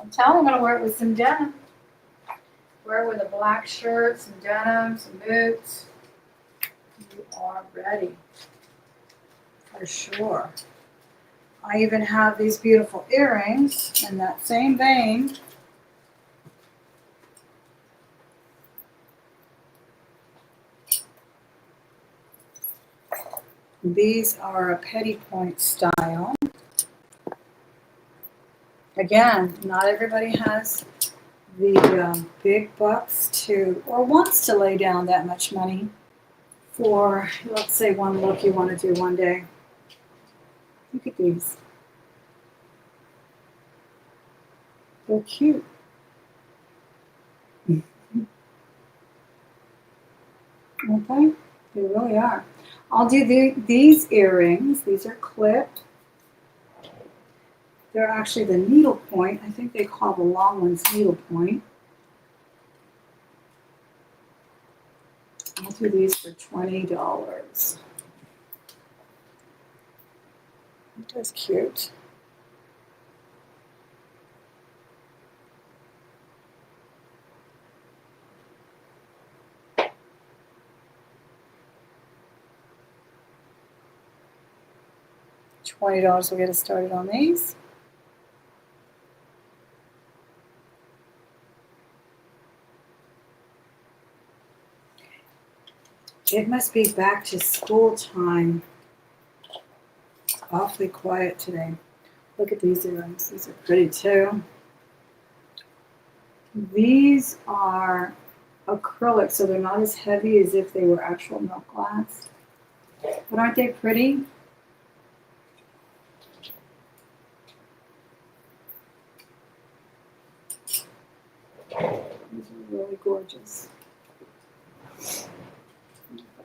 I'm telling you, I'm going to wear it with some denim. Wear it with a black shirt, some denim, some boots. You are ready. For sure. I even have these beautiful earrings in that same vein. These are a petty point style. Again, not everybody has the big bucks to, or wants to lay down that much money for, let's say, one look you want to do one day. Look at these. They're cute. Okay, they really are. I'll do these earrings. These are clipped. They're actually the needle point. I think they call the long ones needle point. I'll do these for $20. That's cute. $20 will get us started on these. It must be back to school time. It's awfully quiet today. Look at these earrings. These are pretty too. These are acrylic, so they're not as heavy as if they were actual milk glass. But aren't they pretty? These are really gorgeous. Put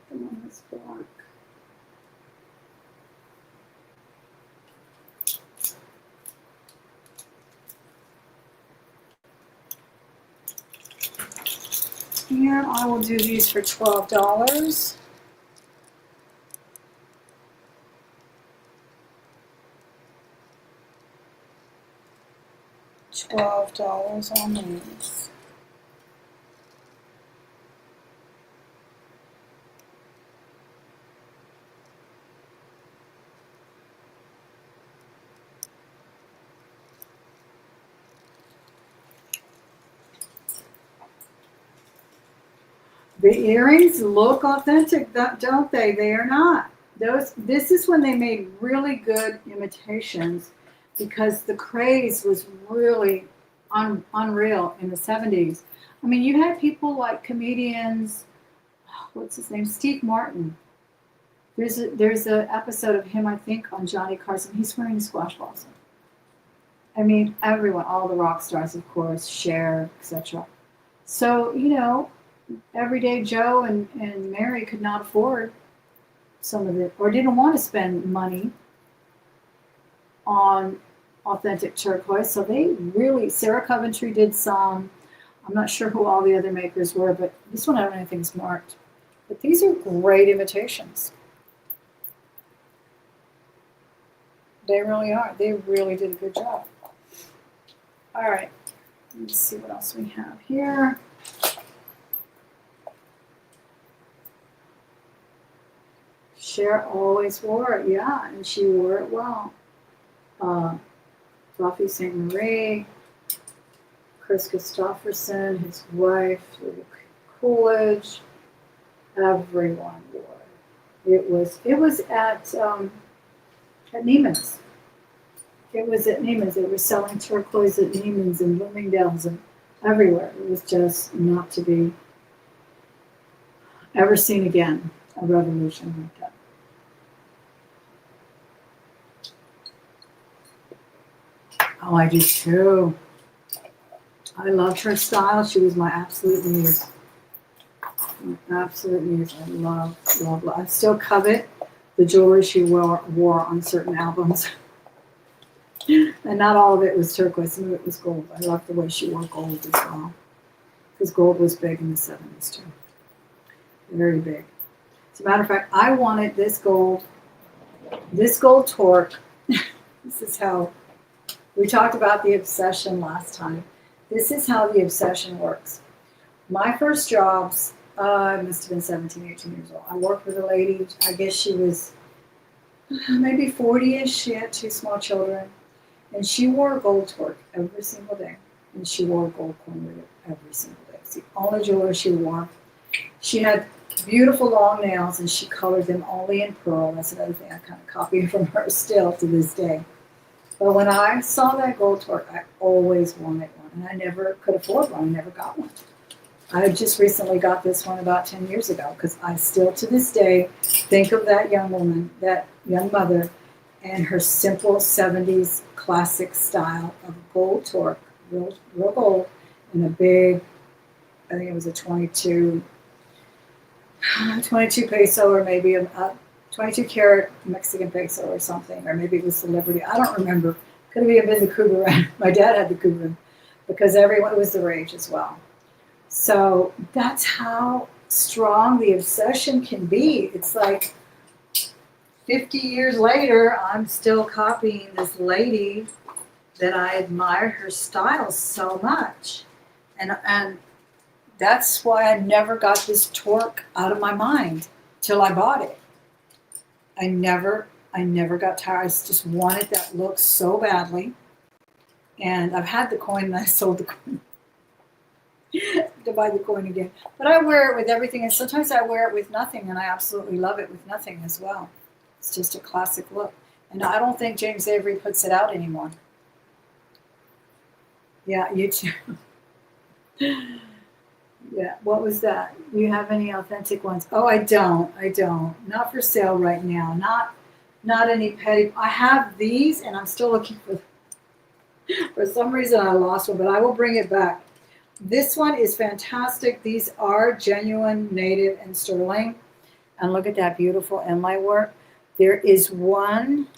them on this block. And I will do these for $12. $12 on these. The earrings look authentic, don't they? They are not. This is when they made really good imitations, because the craze was really unreal in the 70s. I mean, you had people like comedians, what's his name, Steve Martin. There's an episode of him, I think, on Johnny Carson. He's wearing a squash blossom. I mean, everyone, all the rock stars, of course, Cher, etc. So, you know, everyday Joe and Mary could not afford some of it, or didn't want to spend money on authentic turquoise. So they really, Sarah Coventry did some. I'm not sure who all the other makers were, but this one I don't even think is marked. But these are great imitations. They really are. They really did a good job. All right, let's see what else we have here. Cher always wore it, yeah, and she wore it well. Buffy St. Marie, Chris Christopherson, his wife, Coolidge, everyone wore it. It was at Neiman's. It was at Neiman's. They were selling turquoise at Neiman's and Bloomingdale's and everywhere. It was just not to be ever seen again, a revolution like that. Oh, I do too. I loved her style. She was my absolute muse. Absolutely, I love, love, love. I still covet the jewelry she wore on certain albums. And not all of it was turquoise, some of it was gold. I love the way she wore gold as well. Because gold was big in the 70s too. Very big. As a matter of fact, I wanted this gold torque. This is how, we talked about the obsession last time. This is how the obsession works. My first jobs, I must have been 17, 18 years old. I worked with a lady, I guess she was maybe 40-ish. She had 2 small children. And she wore a gold torque every single day. And she wore a gold coin with it every single day. It's the only jewelry she wore. She had beautiful long nails, and she colored them only in pearl. That's another thing I kind of copied from her still to this day. But when I saw that gold torque, I always wanted one. And I never could afford one. I never got one. I just recently got this one about 10 years ago because I still to this day think of that young woman, that young mother, and her simple 70s classic style of gold torque, real gold, and a big, I think it was a 22 peso, or maybe a 22 karat Mexican peso or something, or maybe it was the Liberty. I don't remember. Could have even been the Cougar. My dad had the Cougar because everyone was the rage as well. So that's how strong the obsession can be. It's like 50 years later, I'm still copying this lady that I admire her style so much. And that's why I never got this torque out of my mind till I bought it. I never got tired. I just wanted that look so badly. And I've had the coin and I sold the coin to buy the coin again. But I wear it with everything, and sometimes I wear it with nothing, and I absolutely love it with nothing as well. It's just a classic look. And I don't think James Avery puts it out anymore. Yeah, you too. Yeah, what was that? Do you have any authentic ones? Oh, I don't. Not for sale right now. Not any petty. I have these, and I'm still looking for them. For some reason, I lost one, but I will bring it back. This one is fantastic. These are genuine, native, and sterling. And look at that beautiful inlay work. There is one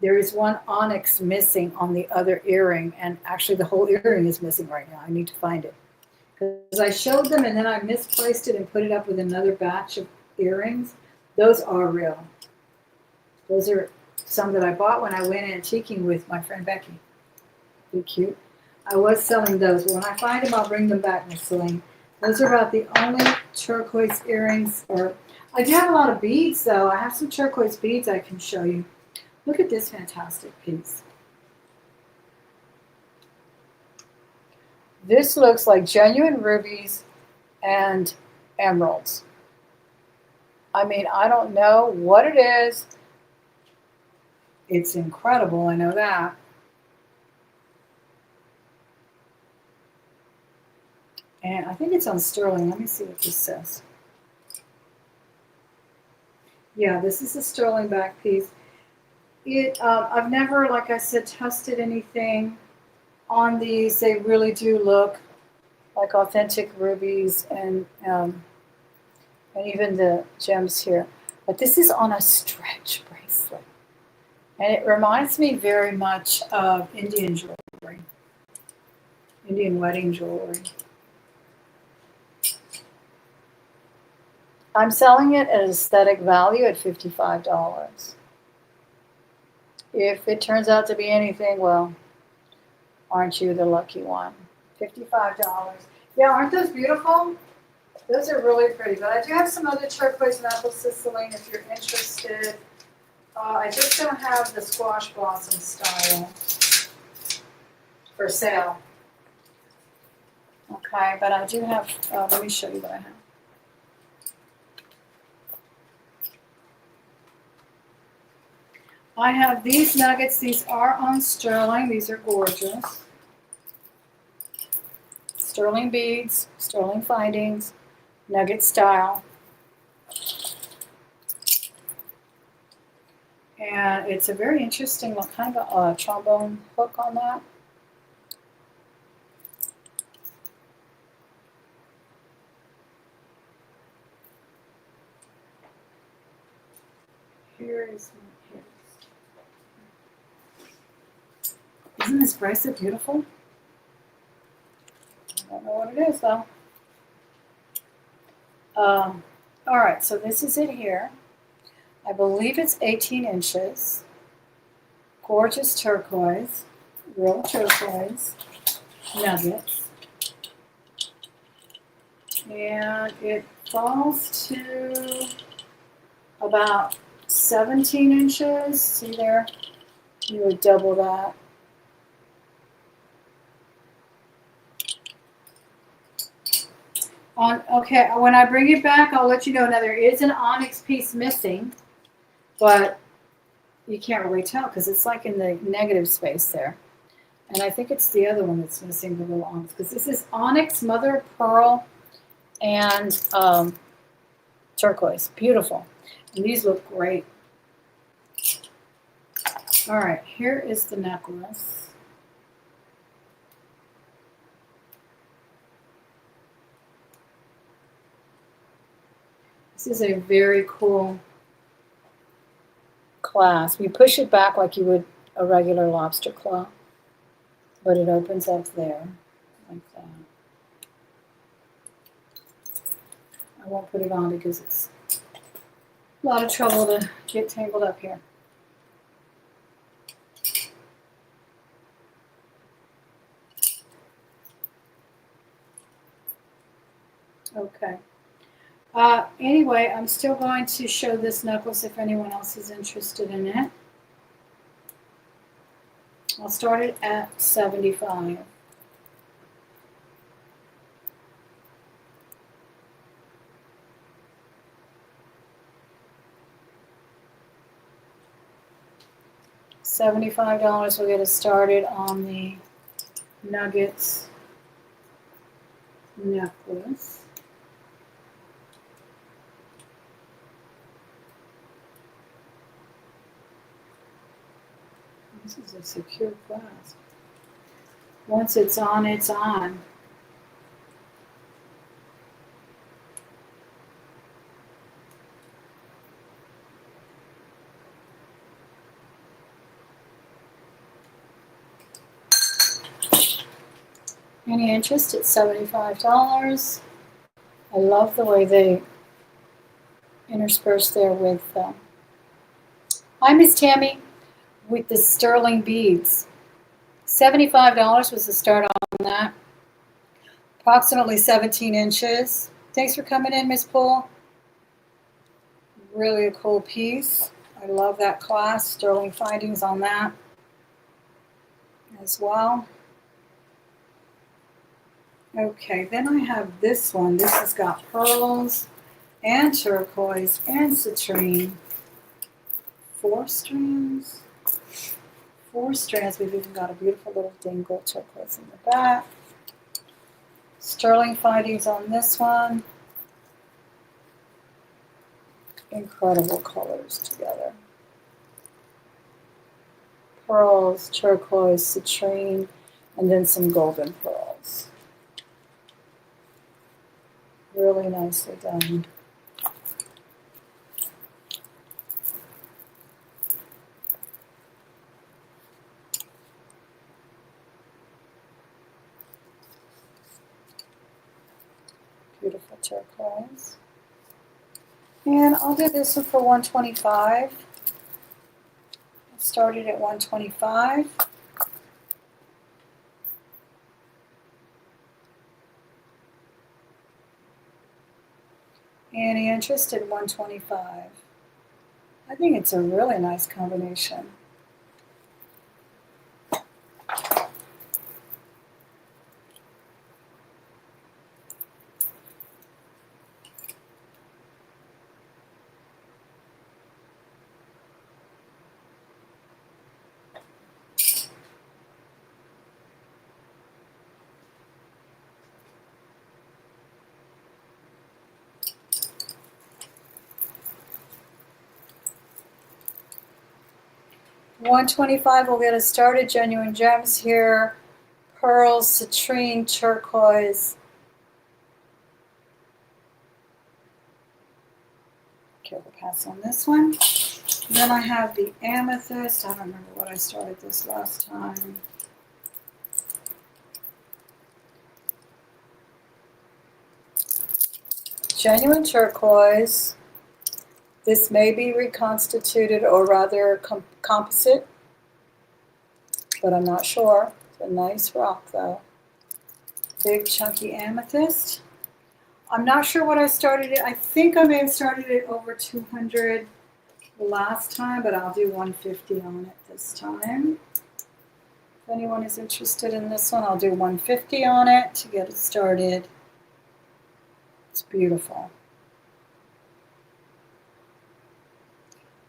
onyx missing on the other earring, and actually the whole earring is missing right now. I need to find it. Because I showed them and then I misplaced it and put it up with another batch of earrings. Those are real. Those are some that I bought when I went antiquing with my friend Becky. They're cute. I was selling those. When I find them, I'll bring them back, Miss Celine. Those are about the only turquoise earrings. Or I do have a lot of beads, though. I have some turquoise beads I can show you. Look at this fantastic piece. This looks like genuine rubies and emeralds. I mean, I don't know what it is. It's incredible, I know that. And I think it's on sterling. Let me see what this says. Yeah, this is a sterling back piece. I've never, like I said, tested anything on these. They really do look like authentic rubies and even the gems here. But this is on a stretch bracelet. And it reminds me very much of Indian jewelry, Indian wedding jewelry. I'm selling it at aesthetic value at $55. If it turns out to be anything, well, aren't you the lucky one? $55. Yeah, aren't those beautiful? Those are really pretty. But I do have some other turquoise necklaces, Celine, if you're interested. I just don't have the squash blossom style for sale. Okay, but I do have, let me show you what I have. I have these nuggets. These are on sterling. These are gorgeous. Sterling beads, sterling findings, nugget style. And it's a very interesting kind of a trombone hook on that. here is here. Isn't this bracelet beautiful? I don't know what it is though. All right, so this is it here. I believe it's 18 inches. Gorgeous turquoise, real turquoise, nuggets. And it falls to about 17 inches. See there? You would double that. Okay, when I bring it back, I'll let you know. Now, there is an onyx piece missing, but you can't really tell because it's like in the negative space there. And I think it's the other one that's missing, the little onyx, because this is onyx, mother of pearl, and turquoise. Beautiful. And these look great. All right, here is the necklace. This is a very cool clasp. You push it back like you would a regular lobster claw, but it opens up there like that. I won't put it on because it's a lot of trouble to get tangled up here. Okay. Anyway, I'm still going to show this necklace if anyone else is interested in it. I'll start it at $75. $75 will get us started on the nuggets necklace. This is a secure clasp. Once it's on, it's on. Any interest? It's $75. I love the way they intersperse there with, hi Miss Tammy, with the sterling beads. $75 was the start on that. Approximately 17 inches. Thanks for coming in, Miss Poole. Really a cool piece. I love that clasp. Sterling findings on that as well. Okay, then I have this one. This has got pearls and turquoise and citrine. 4 strands. 4 strands. We've even got a beautiful little dingle turquoise in the back. Sterling findings on this one. Incredible colors together. Pearls, turquoise, citrine, and then some golden pearls. Really nicely done. Beautiful turquoise. And I'll do this one for $125. Started at $125. Any interest at $125? I think it's a really nice combination. $125 will get us started. Genuine gems here. Pearls, citrine, turquoise. Careful pass on this one. Then I have the amethyst. I don't remember what I started this last time. Genuine turquoise. This may be reconstituted or rather composite, but I'm not sure. It's a nice rock though. Big chunky amethyst. I'm not sure what I started it. I think I may have started it over 200 last time, but I'll do 150 on it this time. If anyone is interested in this one, I'll do 150 on it to get it started. It's beautiful.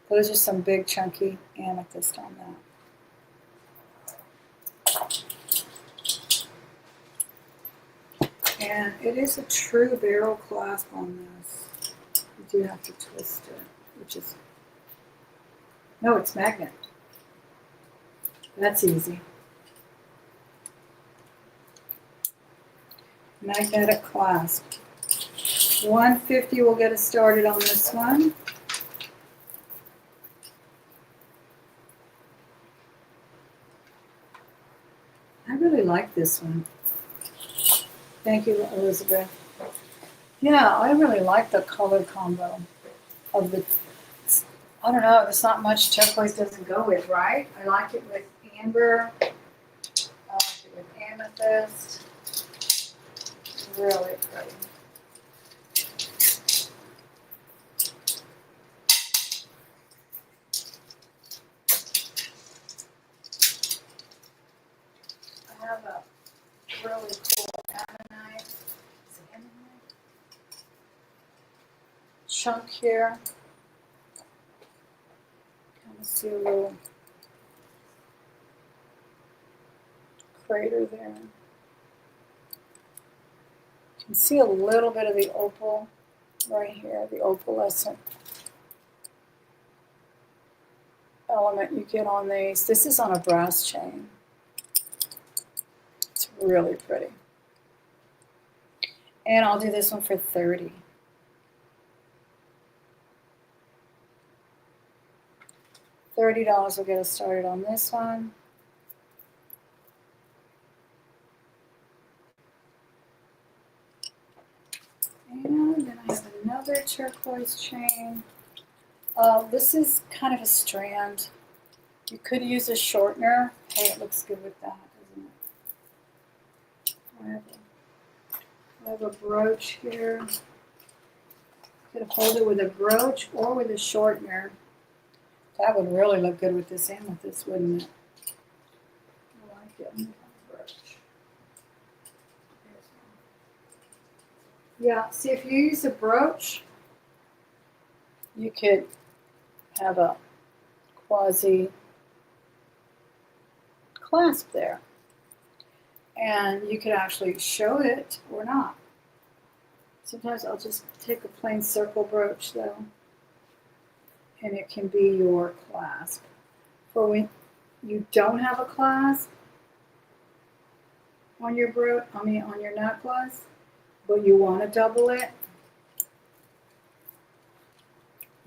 Those are some big chunky amethyst on that. And it is a true barrel clasp on this. You do have to twist it, which is, no, it's magnet. That's easy. Magnetic clasp. 150 will get us started on this one. I really like this one. Thank you, Elizabeth. Yeah, I really like the color combo of the, I don't know, there's not much turquoise doesn't go with, right? I like it with amber. I like it with amethyst. Really pretty. I have a really cool ammonite. Is it ammonite? Chunk here. Kind of see a little crater there. You can see a little bit of the opal right here, the opalescent element you get on these. This is on a brass chain. It's really pretty. And I'll do this one for 30. $30 will get us started on this one. And then I have another turquoise chain. This is kind of a strand. You could use a shortener. Hey, it looks good with that, doesn't it? I have a brooch here. You could hold it with a brooch or with a shortener. That would really look good with this amethyst, wouldn't it? I like it. Brooch. Yeah, see, if you use a brooch, you could have a quasi clasp there. And you could actually show it or not. Sometimes I'll just take a plain circle brooch though, and it can be your clasp. For when you don't have a clasp on your brooch, on your necklace, but you want to double it,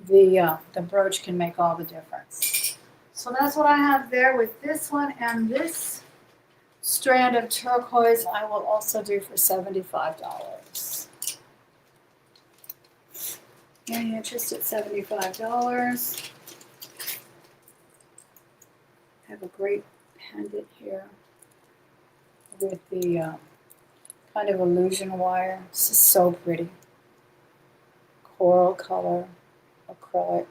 the brooch can make all the difference. So that's what I have there with this one, and this strand of turquoise I will also do for $75. Any interest at $75? I have a great pendant here with the kind of illusion wire. This is so pretty. Coral color, acrylic.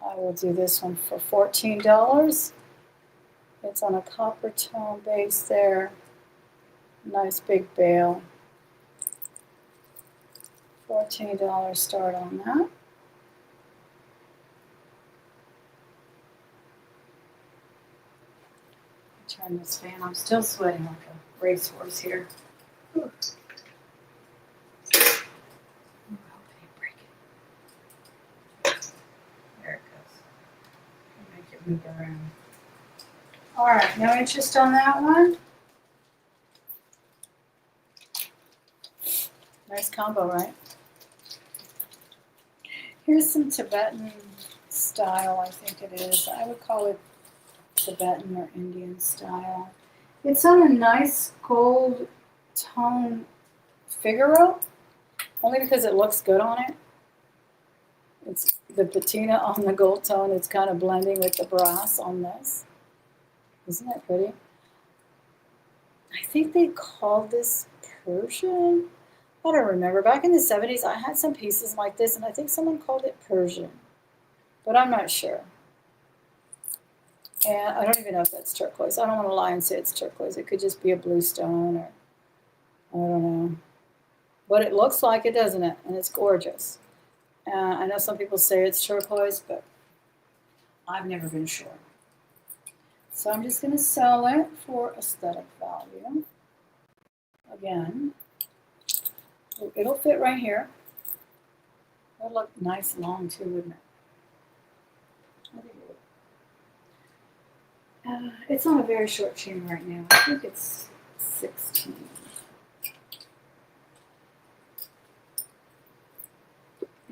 I will do this one for $14. It's on a copper tone base there. Nice big bail. $14 start on that. Turn this fan. I'm still sweating like a racehorse here. Whew. I hope I didn't break it. There it goes. I'll make it move around. All right, no interest on that one. Nice combo, right? Here's some Tibetan style, I think it is. I would call it Tibetan or Indian style. It's on a nice gold tone Figaro, only because it looks good on it. It's the patina on the gold tone. It's kind of blending with the brass on this. Isn't that pretty? I think they called this Persian. I don't remember. Back in the 70s, I had some pieces like this, and I think someone called it Persian. But I'm not sure. And I don't even know if that's turquoise. I don't want to lie and say it's turquoise. It could just be a blue stone, or I don't know. But it looks like it, doesn't it? And it's gorgeous. I know some people say it's turquoise, but I've never been sure. So I'm just going to sell it for aesthetic value. Again, it'll fit right here. It'll look nice long too, wouldn't it? I think it would. It's on a very short chain right now. I think it's 16.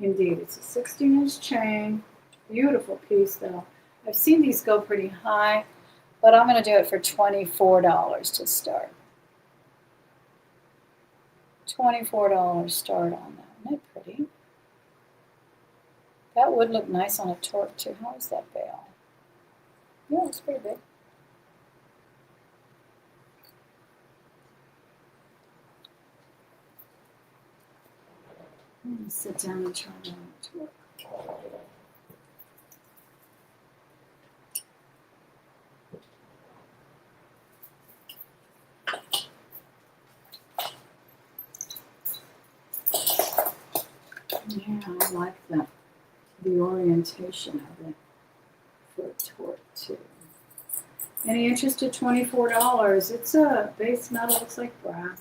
Indeed, it's a 16-inch chain. Beautiful piece, though. I've seen these go pretty high, but I'm going to do it for $24 to start. $24 start on that. Isn't that pretty? That would look nice on a torque, too. How is that bail? Yeah, it's pretty big. I'm going to sit down and try that to work. Yeah, I like that. The orientation of it for a torque too. Any interest at $24? It's a base metal, looks like brass.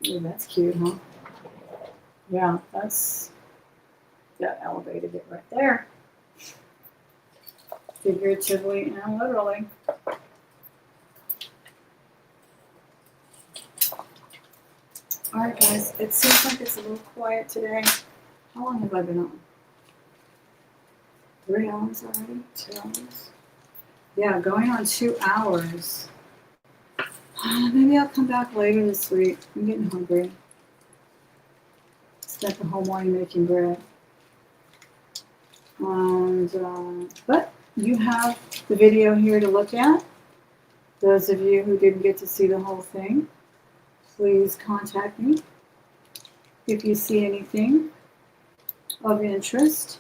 Ooh, that's cute, huh? Yeah, that elevated it right there. Figuratively and literally. Alright guys, it seems like it's a little quiet today. How long have I been on? 3 hours already? 2 hours? Yeah, going on 2 hours. Maybe I'll come back later this week. I'm getting hungry. Spent the whole morning making bread. And, but you have the video here to look at. Those of you who didn't get to see the whole thing, please contact me if you see anything of interest.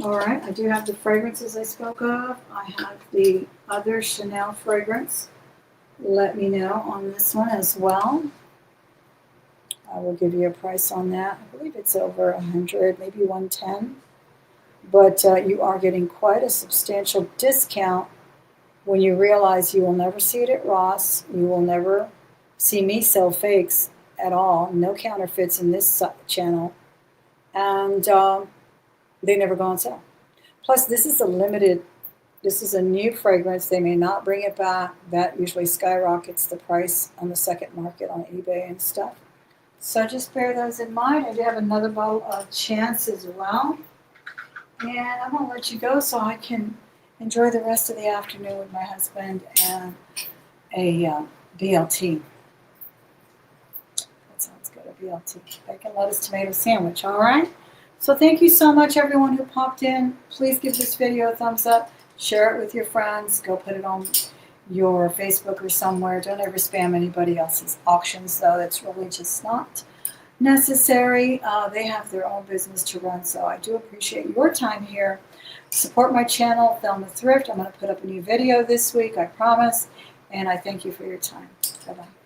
All right, I do have the fragrances I spoke of. I have the other Chanel fragrance. Let me know on this one as well. I will give you a price on that. I believe it's over 100, maybe 110. But you are getting quite a substantial discount when you realize you will never see it at Ross. You will never see me sell fakes at all. No counterfeits in this channel. And they never go on sale. Plus, this is a new fragrance. They may not bring it back. That usually skyrockets the price on the second market on eBay and stuff. So just bear those in mind. I do have another bottle of Chance as well. And I'm going to let you go so I can enjoy the rest of the afternoon with my husband and a BLT. That sounds good, a BLT. Bacon, lettuce, tomato sandwich, all right? So thank you so much, everyone who popped in. Please give this video a thumbs up. Share it with your friends. Go put it on your Facebook or somewhere. Don't ever spam anybody else's auctions, though. That's really just not necessary. They have their own business to run, so I do appreciate your time here. Support my channel, Thelma Thrift. I'm going to put up a new video this week, I promise. And I thank you for your time. Bye-bye.